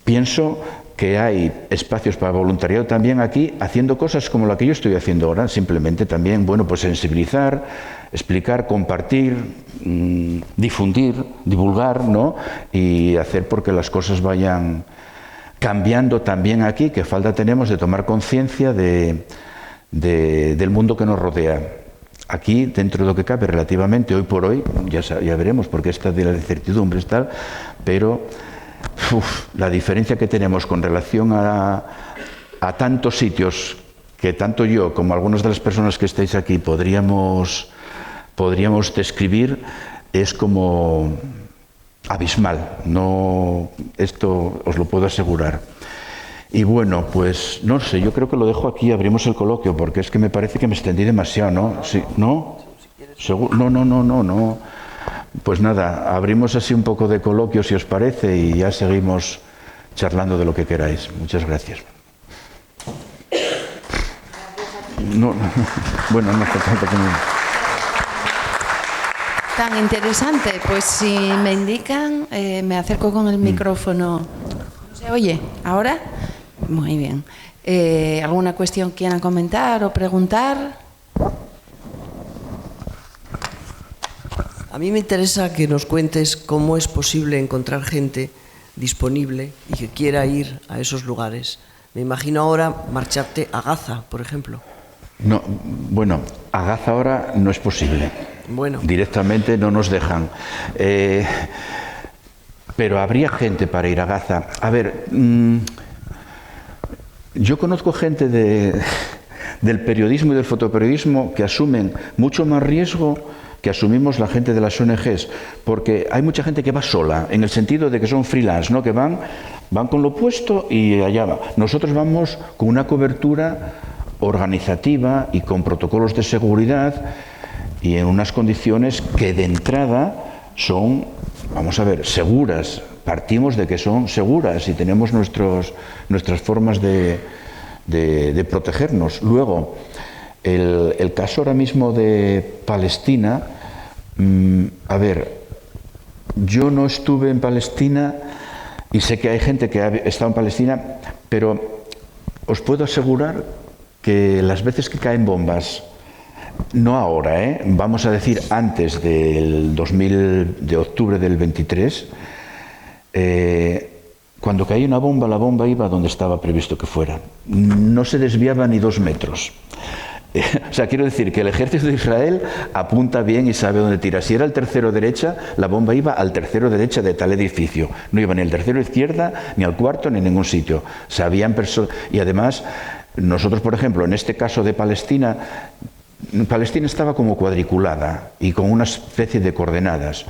pienso que hay espacios para voluntariado también aquí, haciendo cosas como la que yo estoy haciendo ahora, simplemente también, bueno, pues sensibilizar, explicar, compartir, difundir, divulgar, ¿no? Y hacer porque las cosas vayan cambiando también aquí, que falta tenemos de tomar conciencia del mundo que nos rodea. Aquí, dentro de lo que cabe relativamente, hoy por hoy, ya veremos, porque esta de la incertidumbre es tal, pero la diferencia que tenemos con relación a tantos sitios que tanto yo como algunas de las personas que estáis aquí podríamos describir es como abismal. No, esto os lo puedo asegurar. Y bueno, pues no sé, yo creo que lo dejo aquí, abrimos el coloquio, porque es que me parece que me extendí demasiado, ¿no? Sí, ¿no? No. Pues nada, abrimos así un poco de coloquio, si os parece, y ya seguimos charlando de lo que queráis. Muchas gracias. No, bueno, no hace falta que Tan interesante, pues si me indican, me acerco con el micrófono. ¿Se oye ahora? Muy bien. ¿Alguna cuestión quieran comentar o preguntar? A mí me interesa que nos cuentes cómo es posible encontrar gente disponible y que quiera ir a esos lugares. Me imagino ahora marcharte a Gaza, por ejemplo. No, bueno, a Gaza ahora no es posible. Bueno. Directamente no nos dejan. Pero habría gente para ir a Gaza. A ver, yo conozco gente del periodismo y del fotoperiodismo que asumen mucho más riesgo que asumimos la gente de las ONGs, porque hay mucha gente que va sola, en el sentido de que son freelance, ¿no? Que van con lo puesto y allá va. Nosotros vamos con una cobertura organizativa y con protocolos de seguridad y en unas condiciones que de entrada son, vamos a ver, seguras. Partimos de que son seguras y tenemos nuestras formas de protegernos. Luego, el caso ahora mismo de Palestina, a ver, yo no estuve en Palestina y sé que hay gente que ha estado en Palestina, pero os puedo asegurar que las veces que caen bombas, no ahora, vamos a decir antes del de octubre del 23, cuando caía una bomba, la bomba iba donde estaba previsto que fuera. No se desviaba ni 2 metros. O sea, quiero decir que el ejército de Israel apunta bien y sabe dónde tira. Si era el tercero derecha, la bomba iba al tercero derecha de tal edificio. No iba ni al tercero izquierda, ni al cuarto, ni en ningún sitio. Sabían y además, nosotros, por ejemplo, en este caso de Palestina estaba como cuadriculada y con una especie de coordenadas.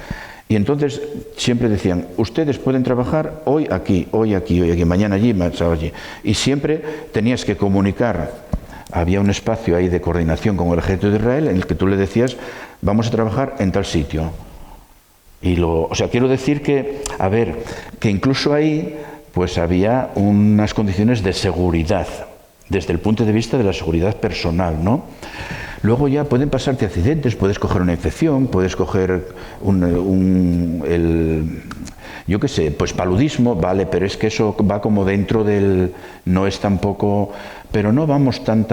Y entonces siempre decían, ustedes pueden trabajar hoy aquí, hoy aquí, hoy aquí, mañana allí, mañana allí. Y siempre tenías que comunicar. Había un espacio ahí de coordinación con el ejército de Israel en el que tú le decías, vamos a trabajar en tal sitio. O sea, quiero decir que, a ver, que incluso ahí pues había unas condiciones de seguridad, desde el punto de vista de la seguridad personal, ¿no? Luego ya pueden pasarte accidentes, puedes coger una infección, puedes coger yo qué sé, pues paludismo, vale, pero es que eso va como dentro del... no es tampoco... pero no vamos tan...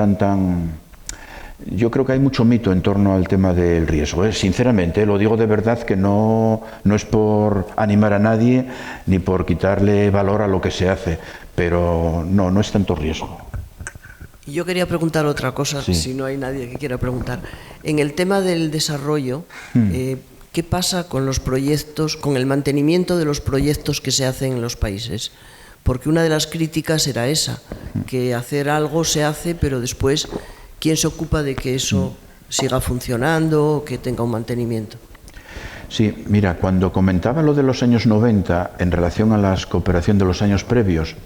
Yo creo que hay mucho mito en torno al tema del riesgo, ¿eh? Sinceramente, lo digo de verdad, que no es por animar a nadie ni por quitarle valor a lo que se hace, pero no es tanto riesgo. Yo quería preguntar otra cosa, sí. Si no hay nadie que quiera preguntar. En el tema del desarrollo, ¿qué pasa con los proyectos, con el mantenimiento de los proyectos que se hacen en los países? Porque una de las críticas era esa, que hacer algo se hace, pero después, ¿quién se ocupa de que eso siga funcionando, que tenga un mantenimiento? Sí, mira, cuando comentaba lo de los años 90 en relación a la cooperación de los años previos,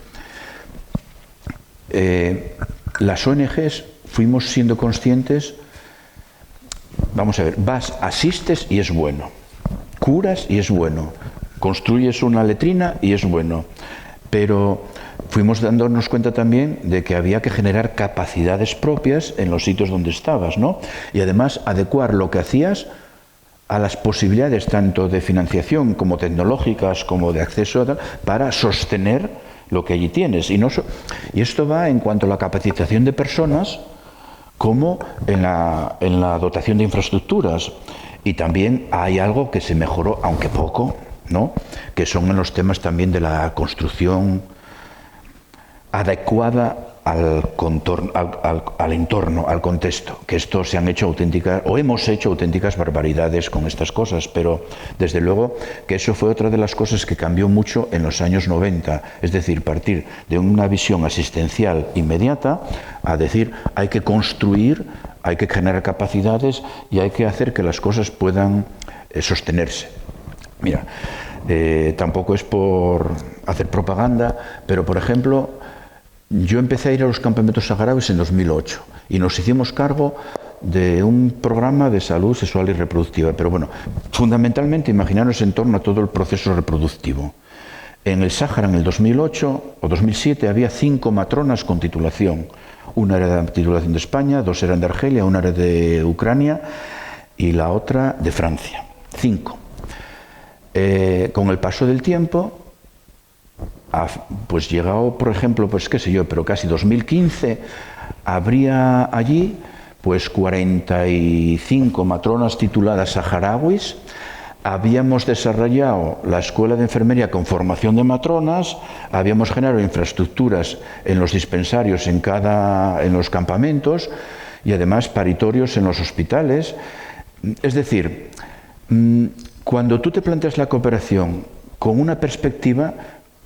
las ONGs fuimos siendo conscientes, vamos a ver, asistes y es bueno, curas y es bueno, construyes una letrina y es bueno, pero fuimos dándonos cuenta también de que había que generar capacidades propias en los sitios donde estabas, ¿no? Y además adecuar lo que hacías a las posibilidades tanto de financiación como tecnológicas, como de acceso a tal, para sostener lo que allí tienes. Y esto va en cuanto a la capacitación de personas como en la dotación de infraestructuras. Y también hay algo que se mejoró, aunque poco, ¿no? Que son en los temas también de la construcción adecuada al entorno, al contexto, que esto se han hecho auténticas, o hemos hecho auténticas barbaridades con estas cosas, pero desde luego que eso fue otra de las cosas que cambió mucho en los años 90, es decir, partir de una visión asistencial inmediata a decir, hay que construir, hay que generar capacidades y hay que hacer que las cosas puedan sostenerse. Mira, tampoco es por hacer propaganda, pero por ejemplo, yo empecé a ir a los campamentos saharauis en 2008 y nos hicimos cargo de un programa de salud sexual y reproductiva, pero bueno, fundamentalmente imaginaros en torno a todo el proceso reproductivo. En el Sáhara, en el 2008 o 2007, había 5 matronas con titulación. Una era de titulación de España, 2 eran de Argelia, una era de Ucrania y la otra de Francia. 5. Con el paso del tiempo, pues llegado, por ejemplo, pues qué sé yo, pero casi 2015, habría allí pues 45 matronas tituladas saharauis. Habíamos desarrollado la escuela de enfermería con formación de matronas, habíamos generado infraestructuras en los dispensarios en los campamentos y además paritorios en los hospitales. Es decir, cuando tú te planteas la cooperación con una perspectiva,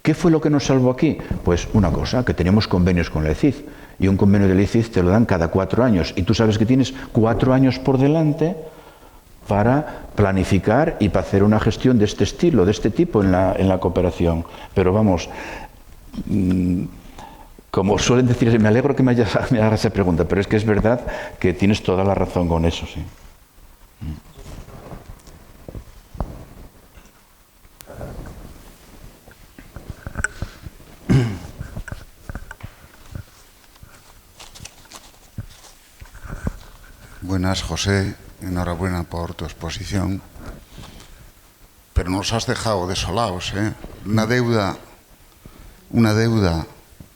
¿qué fue lo que nos salvó aquí? Pues una cosa, que tenemos convenios con la ECID, y un convenio de la ECID te lo dan cada 4 años, y tú sabes que tienes 4 años por delante para planificar y para hacer una gestión de este estilo, de este tipo en la cooperación. Pero vamos, como suelen decir, me alegro que me hagas esa pregunta, pero es que es verdad que tienes toda la razón con eso, sí. Buenas, José. Enhorabuena por tu exposición. Pero nos has dejado desolados, ¿eh? Una deuda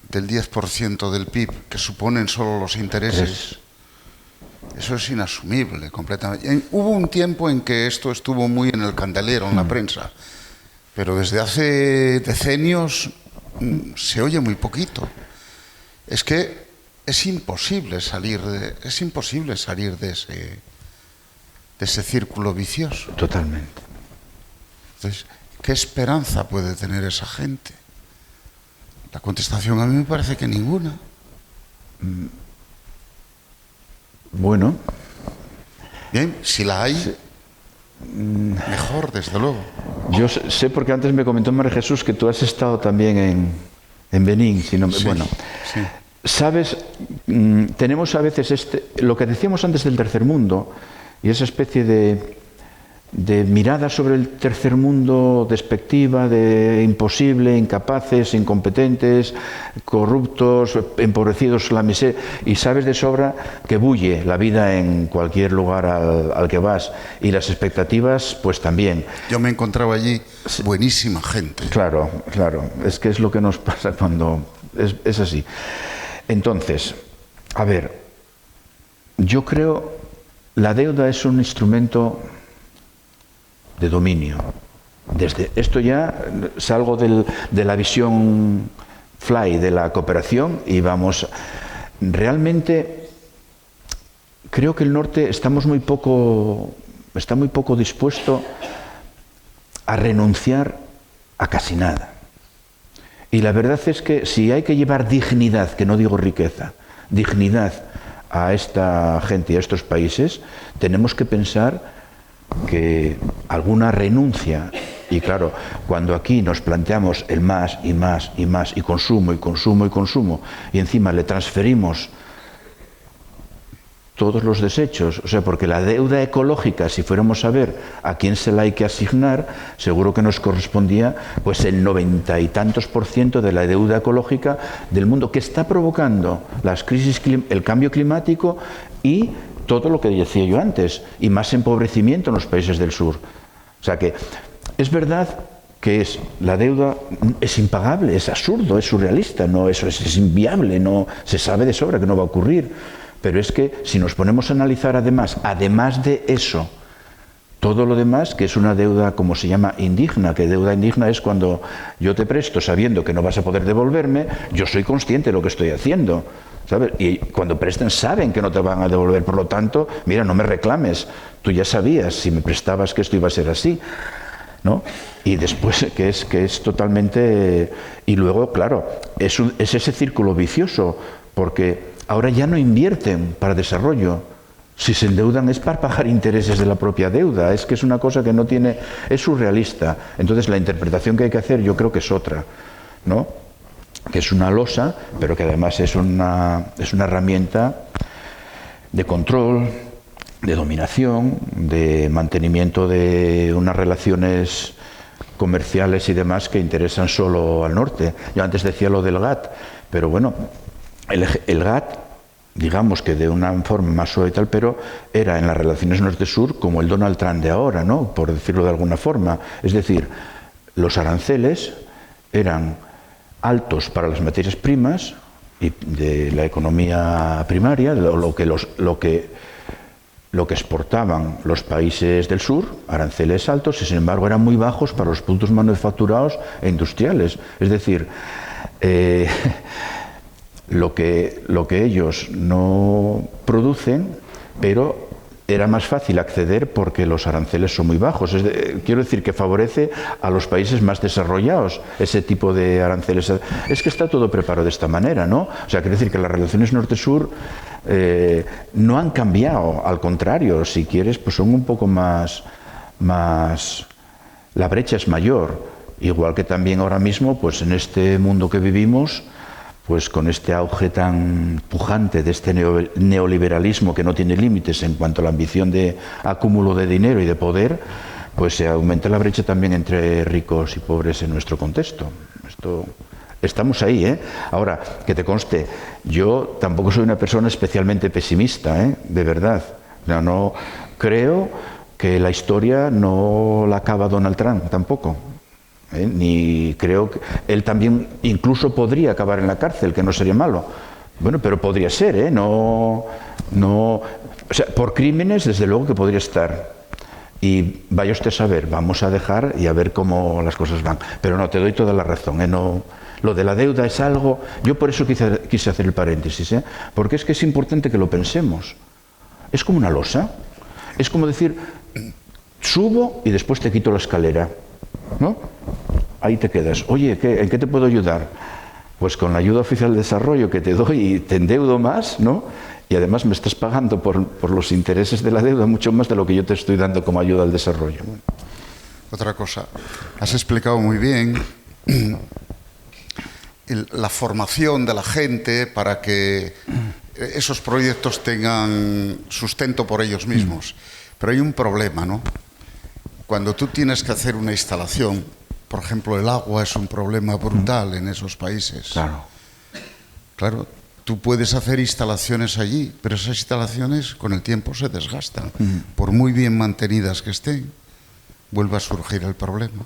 del 10% del PIB que suponen solo los intereses. Eso es inasumible completamente. Hubo un tiempo en que esto estuvo muy en el candelero, en la prensa, pero desde hace decenios se oye muy poquito. Es que es imposible salir de ese círculo vicioso. Totalmente. Entonces, ¿qué esperanza puede tener esa gente? La contestación a mí me parece que ninguna. Bueno. Bien, si la hay, sí. Mejor, desde luego. Yo sé, porque antes me comentó María Jesús que tú has estado también en Benín. Sí, bueno, sí. Sabes, tenemos a veces lo que decíamos antes del tercer mundo, y esa especie de mirada sobre el tercer mundo despectiva, de imposible, incapaces, incompetentes, corruptos, empobrecidos, la miseria, y sabes de sobra que bulle la vida en cualquier lugar al que vas, y las expectativas pues también. Yo me encontraba allí buenísima gente. Claro, es que es lo que nos pasa cuando es así. Entonces, a ver, yo creo la deuda es un instrumento de dominio. Desde esto ya salgo de la visión fly de la cooperación y vamos. Realmente creo que el norte está muy poco dispuesto a renunciar a casi nada. Y la verdad es que si hay que llevar dignidad, que no digo riqueza, dignidad a esta gente y a estos países, tenemos que pensar que alguna renuncia, y claro, cuando aquí nos planteamos el más y más y más, y consumo, y encima le transferimos todos los desechos, o sea, porque la deuda ecológica, si fuéramos a ver a quién se la hay que asignar, seguro que nos correspondía pues el 90 y tantos % de la deuda ecológica del mundo, que está provocando las crisis, el cambio climático y todo lo que decía yo antes, y más empobrecimiento en los países del sur. O sea que es verdad que la deuda es impagable, es absurdo, es surrealista, no, eso es inviable, no, se sabe de sobra que no va a ocurrir. Pero es que si nos ponemos a analizar además de eso, todo lo demás, que es una deuda, como se llama, indigna, que deuda indigna es cuando yo te presto sabiendo que no vas a poder devolverme, yo soy consciente de lo que estoy haciendo, ¿sabes? Y cuando prestan saben que no te van a devolver, por lo tanto, mira, no me reclames, tú ya sabías, si me prestabas, que esto iba a ser así, ¿no? Y después que es totalmente... Y luego, claro, es ese círculo vicioso, porque ahora ya no invierten para desarrollo. Si se endeudan es para pagar intereses de la propia deuda. Es que es una cosa que no tiene... Es surrealista. Entonces la interpretación que hay que hacer yo creo que es otra, ¿no? Que es una losa, pero que además es una herramienta de control, de dominación, de mantenimiento de unas relaciones comerciales y demás que interesan solo al norte. Yo antes decía lo del GATT, pero bueno, el GATT, digamos que de una forma más suave y tal, pero era en las relaciones norte-sur como el Donald Trump de ahora, ¿no? Por decirlo de alguna forma. Es decir, los aranceles eran altos para las materias primas y de la economía primaria, lo que exportaban los países del sur, aranceles altos, y sin embargo eran muy bajos para los productos manufacturados e industriales. Es decir, lo que ellos no producen, pero era más fácil acceder porque los aranceles son muy bajos. Quiero decir que favorece a los países más desarrollados ese tipo de aranceles. Es que está todo preparado de esta manera, ¿no? O sea, quiero decir que las relaciones norte-sur no han cambiado, al contrario, si quieres, pues son un poco más... La brecha es mayor, igual que también ahora mismo, pues en este mundo que vivimos, pues con este auge tan pujante de este neoliberalismo que no tiene límites en cuanto a la ambición de acúmulo de dinero y de poder, pues se aumenta la brecha también entre ricos y pobres en nuestro contexto. Estamos ahí, ¿eh? Ahora, que te conste, yo tampoco soy una persona especialmente pesimista, ¿eh? De verdad. No creo que la historia no la acaba Donald Trump tampoco. Ni creo que él también incluso podría acabar en la cárcel, que no sería malo. Bueno, pero podría ser, o sea, por crímenes desde luego que podría estar. y vaya usted a saber, vamos a dejar y a ver cómo las cosas van. Pero no, te doy toda la razón, ¿eh? No, lo de la deuda es algo... Yo por eso quise hacer el paréntesis, ¿eh? Porque es que es importante que lo pensemos. Es como una losa. Es como decir, subo y después te quito la escalera, ¿no? Ahí te quedas. Oye, ¿en qué te puedo ayudar? Pues con la ayuda oficial de desarrollo que te doy y te endeudo más, ¿no? Y además me estás pagando por los intereses de la deuda mucho más de lo que yo te estoy dando como ayuda al desarrollo. Otra cosa, has explicado muy bien la formación de la gente para que esos proyectos tengan sustento por ellos mismos. Pero hay un problema, ¿no? Cuando tú tienes que hacer una instalación, por ejemplo, el agua es un problema brutal en esos países. Claro, tú puedes hacer instalaciones allí, pero esas instalaciones con el tiempo se desgastan. Por muy bien mantenidas que estén, vuelve a surgir el problema.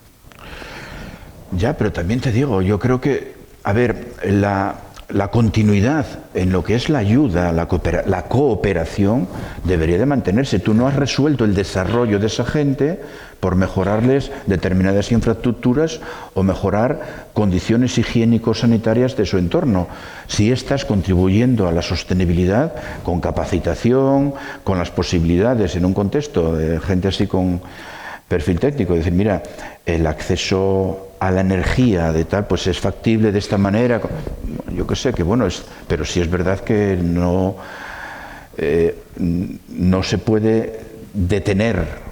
Ya, pero también te digo, yo creo que, a ver, la continuidad en lo que es la ayuda, la cooperación, debería de mantenerse. Tú no has resuelto el desarrollo de esa gente por mejorarles determinadas infraestructuras o mejorar condiciones higiénico-sanitarias de su entorno. Si estás contribuyendo a la sostenibilidad con capacitación, con las posibilidades en un contexto de gente así con perfil técnico, decir, mira, el acceso a la energía de tal, pues es factible de esta manera, yo qué sé, que bueno, pero sí es verdad que no se puede detener,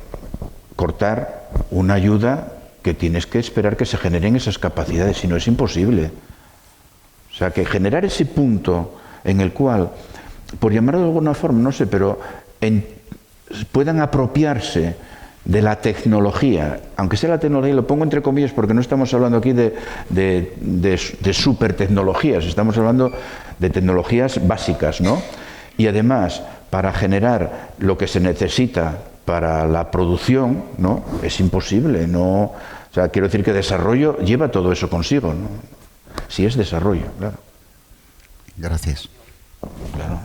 cortar una ayuda que tienes que esperar que se generen esas capacidades, si no es imposible. O sea, que generar ese punto en el cual, por llamarlo de alguna forma, no sé, pero puedan apropiarse de la tecnología, aunque sea la tecnología, lo pongo entre comillas porque no estamos hablando aquí de super tecnologías, estamos hablando de tecnologías básicas, ¿no? Y además, para generar lo que se necesita para la producción, ¿no? Es imposible, ¿no? O sea, quiero decir que desarrollo lleva todo eso consigo, ¿no? Si es desarrollo, claro. Gracias. Claro.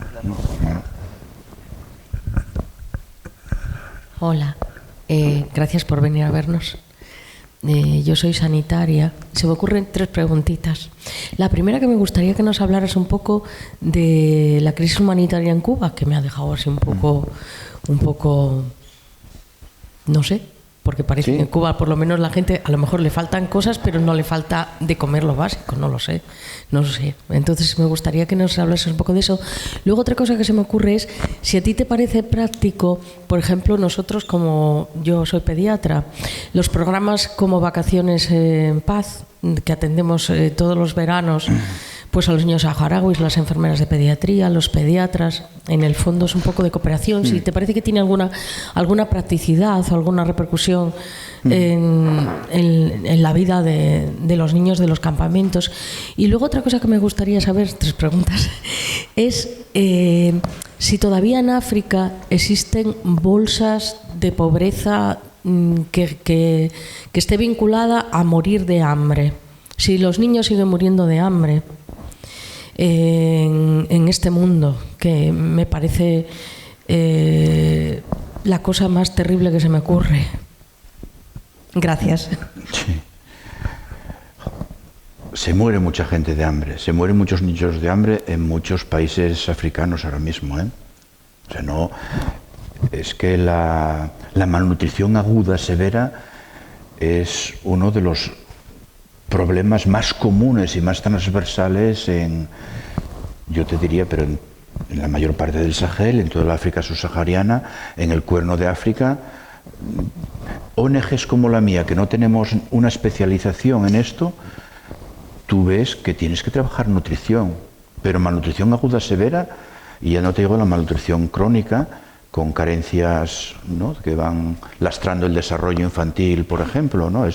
Hola. Gracias por venir a vernos. Yo soy sanitaria. Se me ocurren 3 preguntitas. La primera, que me gustaría que nos hablaras un poco de la crisis humanitaria en Cuba, que me ha dejado así un poco, no sé, porque parece que en Cuba por lo menos la gente, a lo mejor le faltan cosas, pero no le falta de comer lo básico, no lo sé. Entonces me gustaría que nos hablases un poco de eso. Luego, otra cosa que se me ocurre es, si a ti te parece práctico, por ejemplo, nosotros, como yo soy pediatra, los programas como Vacaciones en Paz, que atendemos todos los veranos, pues a los niños saharauis, las enfermeras de pediatría, los pediatras, en el fondo es un poco de cooperación. Si te parece que tiene alguna practicidad o alguna repercusión en la vida de los niños de los campamentos. Y luego otra cosa que me gustaría saber, 3 preguntas, es si todavía en África existen bolsas de pobreza que esté vinculada a morir de hambre. Si los niños siguen muriendo de hambre en este mundo, que me parece la cosa más terrible que se me ocurre. Gracias. Sí. Se muere mucha gente de hambre, se mueren muchos niños de hambre en muchos países africanos ahora mismo, ¿eh? O sea, no, es que la malnutrición aguda severa es uno de los problemas más comunes y más transversales yo te diría, pero en la mayor parte del Sahel, en toda la África subsahariana, en el Cuerno de África. ONGs como la mía, que no tenemos una especialización en esto, tú ves que tienes que trabajar nutrición, pero malnutrición aguda severa, y ya no te digo la malnutrición crónica, con carencias, ¿no?, que van lastrando el desarrollo infantil, por ejemplo, ¿no?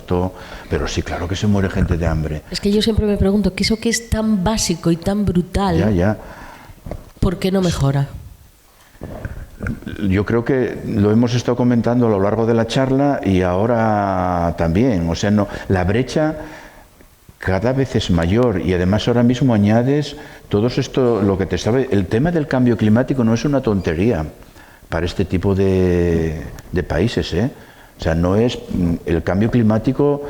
Pero sí, claro que se muere gente de hambre. Es que yo siempre me pregunto, ¿qué eso que es tan básico y tan brutal, ¿por qué no mejora? Yo creo que lo hemos estado comentando a lo largo de la charla y ahora también. O sea, no, la brecha cada vez es mayor y además ahora mismo añades todo esto, lo que te estaba... El tema del cambio climático no es una tontería para este tipo de países, ¿eh? O sea, no es el cambio climático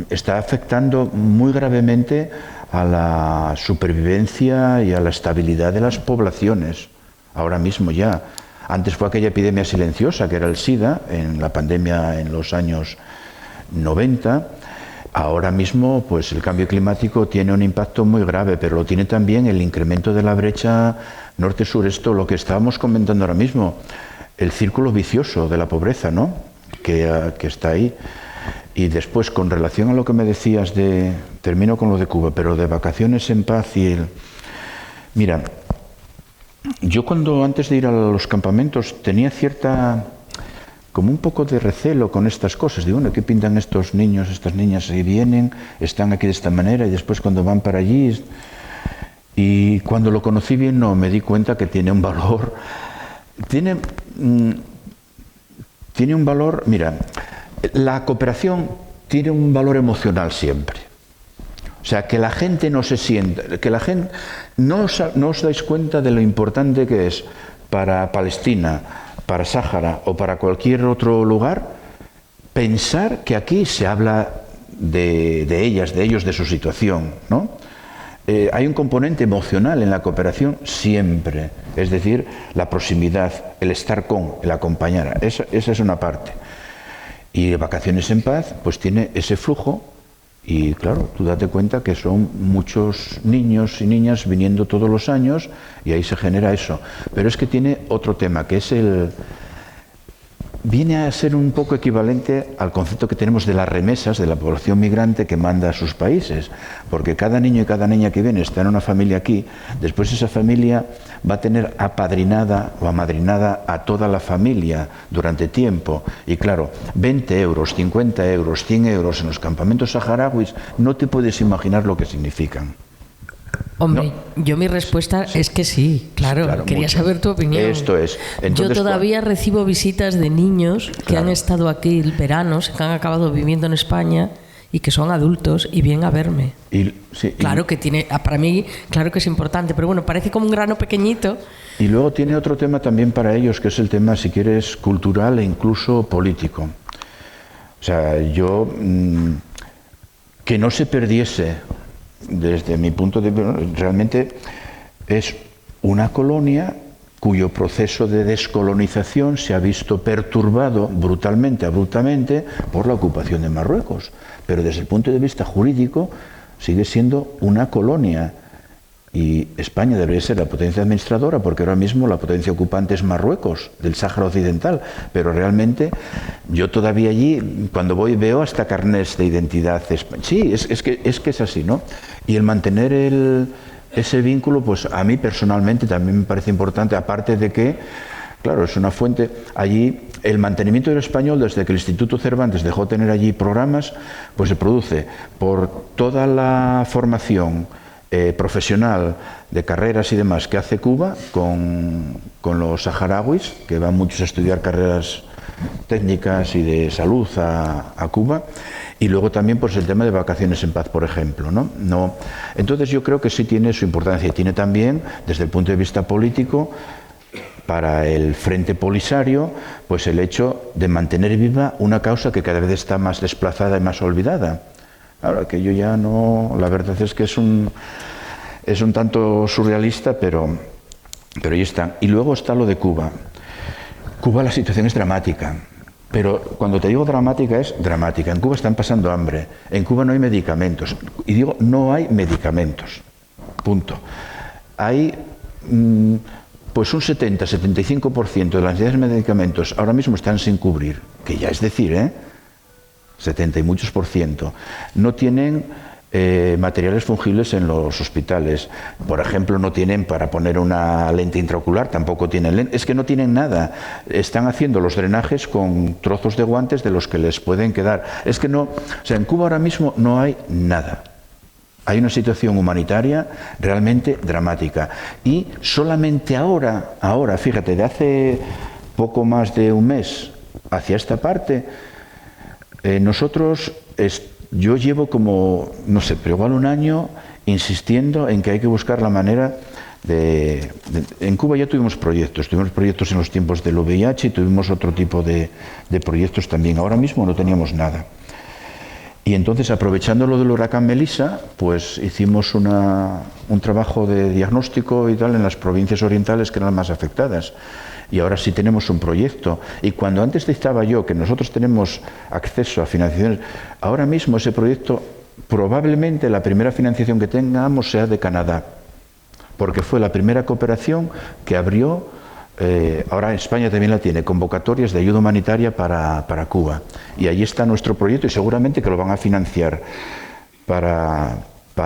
está afectando muy gravemente a la supervivencia y a la estabilidad de las poblaciones. Ahora mismo ya. Antes fue aquella epidemia silenciosa que era el SIDA en la pandemia en los años 90. Ahora mismo, pues el cambio climático tiene un impacto muy grave, pero lo tiene también el incremento de la brecha norte-sur. Esto, lo que estábamos comentando ahora mismo, el círculo vicioso de la pobreza, ¿no? Que está ahí. Y después, con relación a lo que me decías termino con lo de Cuba, pero de vacaciones en paz Mira, yo antes de ir a los campamentos tenía como un poco de recelo con estas cosas. Digo, bueno, ¿qué pintan estos niños, estas niñas? Y vienen, están aquí de esta manera y después cuando van para allí... Y cuando lo conocí bien, me di cuenta que tiene un valor... Tiene un valor... Mira, la cooperación tiene un valor emocional siempre. O sea, que la gente no se sienta... Que la gente... No os dais cuenta de lo importante que es para Palestina, para Sáhara o para cualquier otro lugar, pensar que aquí se habla de ellas, de ellos, de su situación, ¿no? Hay un componente emocional en la cooperación siempre, es decir, la proximidad, el estar con, el acompañar, esa es una parte. Y Vacaciones en Paz, pues tiene ese flujo. Y claro, tú date cuenta que son muchos niños y niñas viniendo todos los años y ahí se genera eso. Pero es que tiene otro tema, que es viene a ser un poco equivalente al concepto que tenemos de las remesas de la población migrante que manda a sus países. Porque cada niño y cada niña que viene está en una familia aquí, después esa familia va a tener apadrinada o amadrinada a toda la familia durante tiempo. Y claro, 20 euros, 50 euros, 100 euros en los campamentos saharauis, no te puedes imaginar lo que significan. Hombre, yo mi respuesta es que sí, claro, quería mucho. Saber tu opinión. Esto es. Entonces, yo todavía recibo visitas de niños que han estado aquí el verano, que han acabado viviendo en España y que son adultos y vienen a verme. Claro que tiene, para mí, claro que es importante, pero bueno, parece como un grano pequeñito. Y luego tiene otro tema también para ellos, que es el tema, si quieres, cultural e incluso político. O sea, que no se perdiese... Desde mi punto de vista, realmente es una colonia cuyo proceso de descolonización se ha visto perturbado abruptamente por la ocupación de Marruecos. Pero desde el punto de vista jurídico sigue siendo una colonia. Y España debería ser la potencia administradora, porque ahora mismo la potencia ocupante es Marruecos, del Sáhara Occidental. Pero realmente yo todavía allí, cuando voy, veo hasta carnés de identidad. Sí, es que es así, ¿no? Y el mantener ese vínculo, pues a mí personalmente también me parece importante, aparte de que, claro, es una fuente. Allí el mantenimiento del español, desde que el Instituto Cervantes dejó de tener allí programas, pues se produce por toda la formación profesional de carreras y demás que hace Cuba con los saharauis, que van muchos a estudiar carreras técnicas y de salud a Cuba, y luego también pues el tema de Vacaciones en Paz, por ejemplo, ¿no? Entonces yo creo que sí tiene su importancia, y tiene también, desde el punto de vista político, para el Frente Polisario, pues el hecho de mantener viva una causa que cada vez está más desplazada y más olvidada. Ahora que yo ya no, la verdad es que es un tanto surrealista, pero ahí está. Y luego está lo de Cuba. Cuba, la situación es dramática, pero cuando te digo dramática, es dramática. En Cuba están pasando hambre, en Cuba no hay medicamentos, y digo no hay medicamentos, punto. Hay pues un 70-75% de las necesidades de medicamentos ahora mismo están sin cubrir, que ya es decir, 70 y muchos %. No tienen materiales fungibles en los hospitales. Por ejemplo, no tienen para poner una lente intraocular, tampoco tienen lente. Es que no tienen nada. Están haciendo los drenajes con trozos de guantes de los que les pueden quedar. Es que no, o sea, en Cuba ahora mismo no hay nada. Hay una situación humanitaria realmente dramática. Y solamente ahora, fíjate, de hace poco más de un mes hacia esta parte, yo llevo como, no sé, pero igual un año insistiendo en que hay que buscar la manera En Cuba ya tuvimos proyectos en los tiempos del VIH y tuvimos otro tipo de proyectos también. Ahora mismo no teníamos nada. Y entonces, aprovechando lo del huracán Melissa, pues hicimos un trabajo de diagnóstico y tal en las provincias orientales que eran las más afectadas. Y ahora sí tenemos un proyecto. Y cuando antes estaba yo que nosotros tenemos acceso a financiaciones, ahora mismo ese proyecto, probablemente la primera financiación que tengamos sea de Canadá, porque fue la primera cooperación que abrió, ahora España también la tiene, convocatorias de ayuda humanitaria para Cuba. Y ahí está nuestro proyecto y seguramente que lo van a financiar para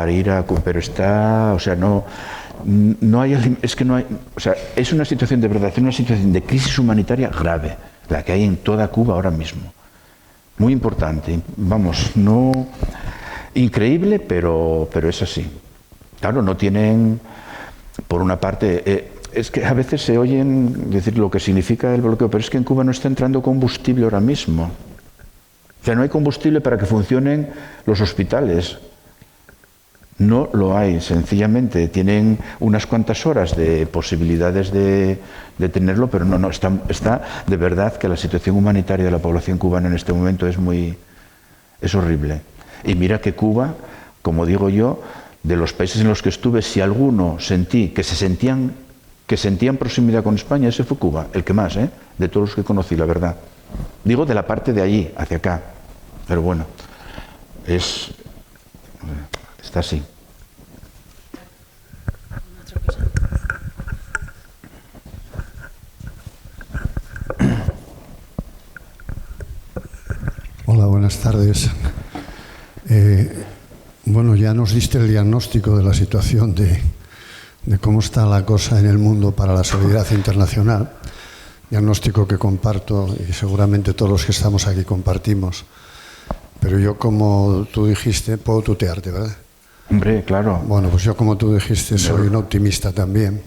ir a Cuba. Pero está, o sea, no hay, es que no hay, o sea, es una situación de verdad, es una situación de crisis humanitaria grave, la que hay en toda Cuba ahora mismo. Muy importante, vamos, no increíble, pero es así. Claro, no tienen, por una parte, es que a veces se oyen decir lo que significa el bloqueo, pero es que en Cuba no está entrando combustible ahora mismo. O sea, no hay combustible para que funcionen los hospitales. No lo hay, sencillamente tienen unas cuantas horas de posibilidades de tenerlo, pero no está de verdad que la situación humanitaria de la población cubana en este momento es horrible. Y mira que Cuba, como digo yo, de los países en los que estuve, si alguno sentí que sentían proximidad con España, ese fue Cuba, el que más, de todos los que conocí, la verdad. Digo de la parte de allí, hacia acá, pero bueno, está así. Hola, buenas tardes. Bueno, ya nos diste el diagnóstico de la situación de cómo está la cosa en el mundo para la solidaridad internacional, diagnóstico que comparto y seguramente todos los que estamos aquí compartimos. Pero yo, como tú dijiste, puedo tutearte, ¿verdad? Hombre, claro. Bueno, pues yo, como tú dijiste, soy un optimista también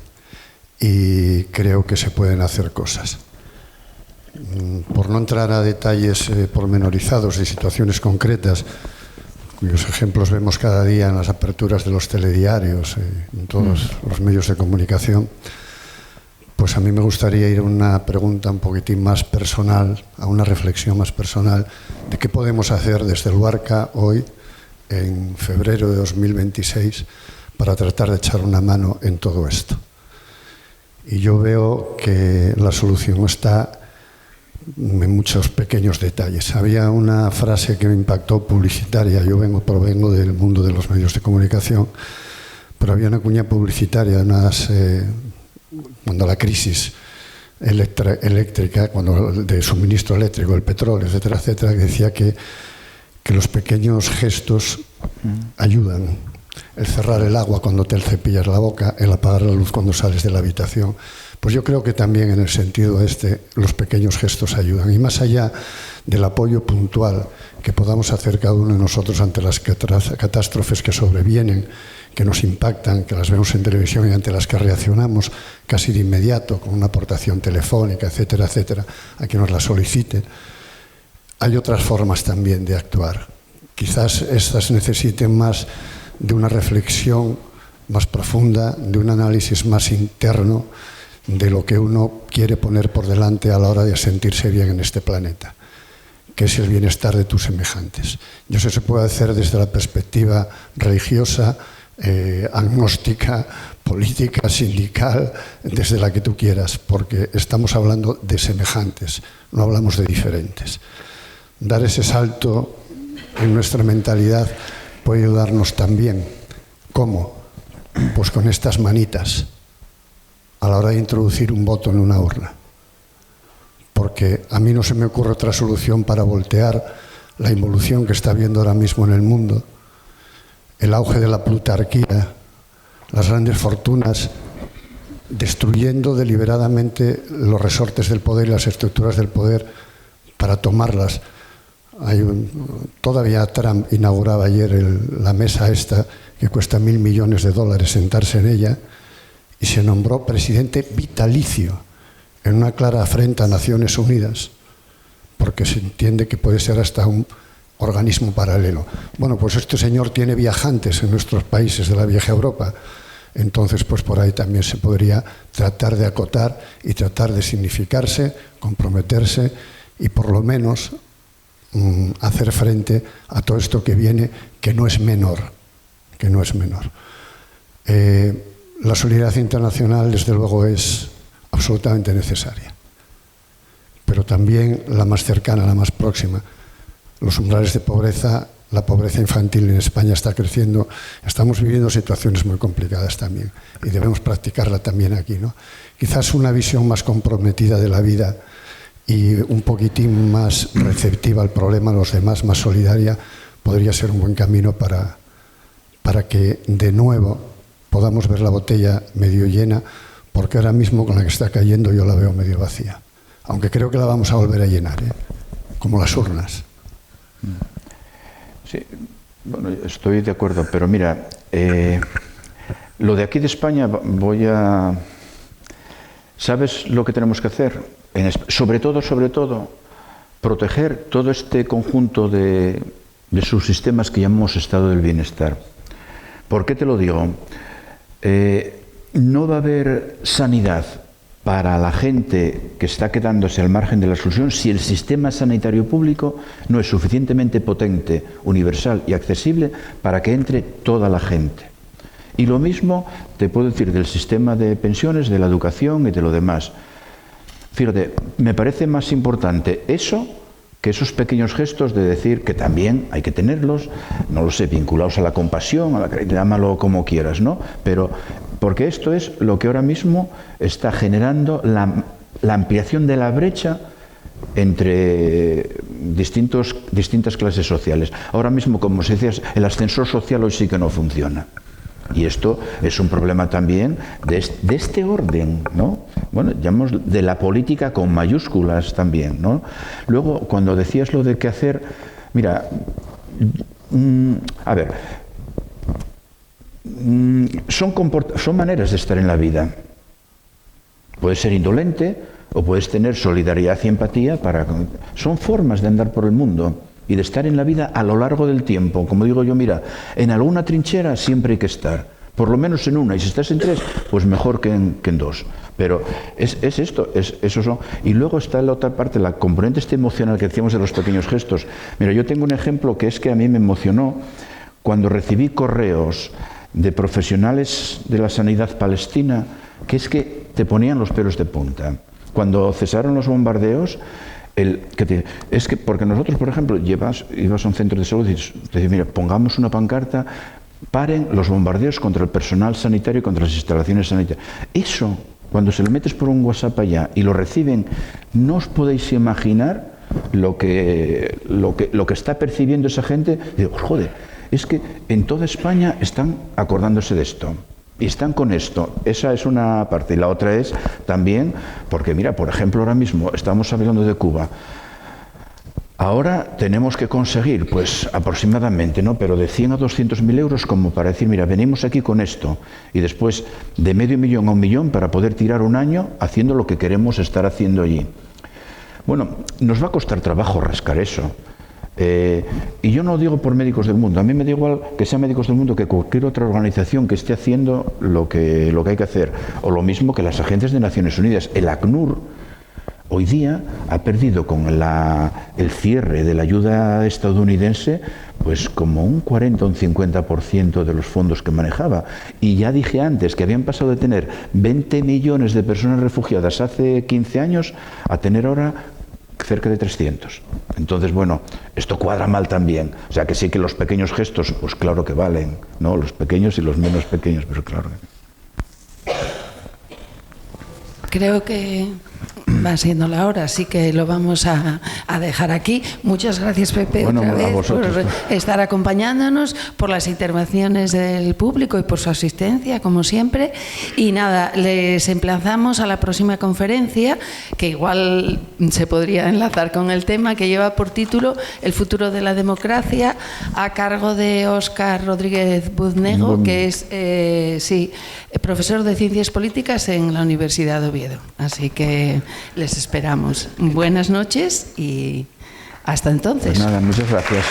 y creo que se pueden hacer cosas. Por no entrar a detalles pormenorizados de situaciones concretas, cuyos ejemplos vemos cada día en las aperturas de los telediarios, en todos los medios de comunicación, pues a mí me gustaría ir a una pregunta un poquitín más personal, a una reflexión más personal de qué podemos hacer desde Luarca hoy, en febrero de 2026, para tratar de echar una mano en todo esto. Y yo veo que la solución está en muchos pequeños detalles. Había una frase que me impactó publicitaria, yo provengo del mundo de los medios de comunicación, pero había una cuña publicitaria cuando la crisis eléctrica, de suministro eléctrico, el petróleo, etcétera, etcétera, que decía que los pequeños gestos ayudan. El cerrar el agua cuando te cepillas la boca, el apagar la luz cuando sales de la habitación. Pues yo creo que también en el sentido los pequeños gestos ayudan. Y más allá del apoyo puntual que podamos hacer cada uno de nosotros ante las catástrofes que sobrevienen, que nos impactan, que las vemos en televisión y ante las que reaccionamos casi de inmediato con una aportación telefónica, etcétera, etcétera, a quien nos la soliciten, hay otras formas también de actuar. Quizás estas necesiten más de una reflexión más profunda, de un análisis más interno de lo que uno quiere poner por delante a la hora de sentirse bien en este planeta, que es el bienestar de tus semejantes. Y eso se puede hacer desde la perspectiva religiosa, agnóstica, política, sindical, desde la que tú quieras, porque estamos hablando de semejantes, no hablamos de diferentes. Dar ese salto en nuestra mentalidad puede ayudarnos también. ¿Cómo? Pues con estas manitas a la hora de introducir un voto en una urna. Porque a mí no se me ocurre otra solución para voltear la involución que está habiendo ahora mismo en el mundo, el auge de la plutarquía, las grandes fortunas, destruyendo deliberadamente los resortes del poder y las estructuras del poder para tomarlas. Todavía Trump inauguraba ayer la mesa esta que cuesta $1.000 millones sentarse en ella, y se nombró presidente vitalicio en una clara afrenta a Naciones Unidas, porque se entiende que puede ser hasta un organismo paralelo. Bueno, pues este señor tiene viajantes en nuestros países de la vieja Europa, entonces pues por ahí también se podría tratar de acotar y tratar de significarse, comprometerse y por lo menos hacer frente a todo esto que viene, que no es menor, que no es menor. La solidaridad internacional, desde luego, es absolutamente necesaria, pero también la más cercana, la más próxima. Los umbrales de pobreza, la pobreza infantil en España está creciendo, estamos viviendo situaciones muy complicadas también y debemos practicarla también aquí, ¿no? Quizás una visión más comprometida de la vida y un poquitín más receptiva al problema de los demás, más solidaria, podría ser un buen camino para que de nuevo podamos ver la botella medio llena, porque ahora mismo con la que está cayendo yo la veo medio vacía, aunque creo que la vamos a volver a llenar, como las urnas. Sí, bueno, estoy de acuerdo, pero mira, lo de aquí de España ¿sabes lo que tenemos que hacer? Sobre todo, proteger todo este conjunto de subsistemas que llamamos estado del bienestar. ¿Por qué te lo digo? No va a haber sanidad para la gente que está quedándose al margen de la exclusión si el sistema sanitario público no es suficientemente potente, universal y accesible para que entre toda la gente. Y lo mismo te puedo decir del sistema de pensiones, de la educación y de lo demás. Fíjate, me parece más importante eso que esos pequeños gestos de decir que también hay que tenerlos, no lo sé, vinculados a la compasión, llámalo como quieras, ¿no? Pero porque esto es lo que ahora mismo está generando la ampliación de la brecha entre distintas clases sociales. Ahora mismo, como se decía, el ascensor social hoy sí que no funciona. Y esto es un problema también de este orden, ¿no? Bueno, llamamos de la política con mayúsculas también, ¿no? Luego, cuando decías lo de qué hacer, mira, a ver, son maneras de estar en la vida. Puedes ser indolente o puedes tener solidaridad y empatía son formas de andar por el mundo y de estar en la vida a lo largo del tiempo. Como digo yo, mira, en alguna trinchera siempre hay que estar, por lo menos en una, y si estás en tres, pues mejor que en dos. Pero es esto, eso son. Y luego está la otra parte, la componente emocional que decíamos de los pequeños gestos. Mira, yo tengo un ejemplo que es que a mí me emocionó cuando recibí correos de profesionales de la sanidad palestina, que es que te ponían los pelos de punta. Cuando cesaron los bombardeos, es que, porque nosotros, por ejemplo, ibas a un centro de salud y te dicen, mira, pongamos una pancarta, paren los bombardeos contra el personal sanitario y contra las instalaciones sanitarias. Eso, cuando se lo metes por un WhatsApp allá y lo reciben, no os podéis imaginar lo que está percibiendo esa gente. Digo, joder, es que en toda España están acordándose de esto. Y están con esto. Esa es una parte. Y la otra es también, porque mira, por ejemplo, ahora mismo estamos hablando de Cuba. Ahora tenemos que conseguir, pues aproximadamente, ¿no? Pero de 100 a 200.000 euros como para decir, mira, venimos aquí con esto. Y después de $500.000 a $1 millón para poder tirar un año haciendo lo que queremos estar haciendo allí. Bueno, nos va a costar trabajo rascar eso. Y yo no digo por Médicos del Mundo, a mí me da igual que sean Médicos del Mundo que cualquier otra organización que esté haciendo lo que hay que hacer, o lo mismo que las agencias de Naciones Unidas. El ACNUR hoy día ha perdido con el cierre de la ayuda estadounidense pues como un 40 o un 50% de los fondos que manejaba. Y ya dije antes que habían pasado de tener 20 millones de personas refugiadas hace 15 años a tener ahora cerca de 300. Entonces, bueno, esto cuadra mal también. O sea que sí que los pequeños gestos, pues claro que valen, ¿no? Los pequeños y los menos pequeños, pero claro que... Creo que va siendo la hora, así que lo vamos a dejar aquí. Muchas gracias, Pepe, bueno, otra vez vosotros, por estar acompañándonos, por las intervenciones del público y por su asistencia, como siempre. Y nada, les emplazamos a la próxima conferencia, que igual se podría enlazar con el tema, que lleva por título El futuro de la democracia, a cargo de Óscar Rodríguez Buznego, que es profesor de Ciencias Políticas en la Universidad de Oviedo. Así que les esperamos. Buenas noches y hasta entonces. Pues nada, muchas gracias.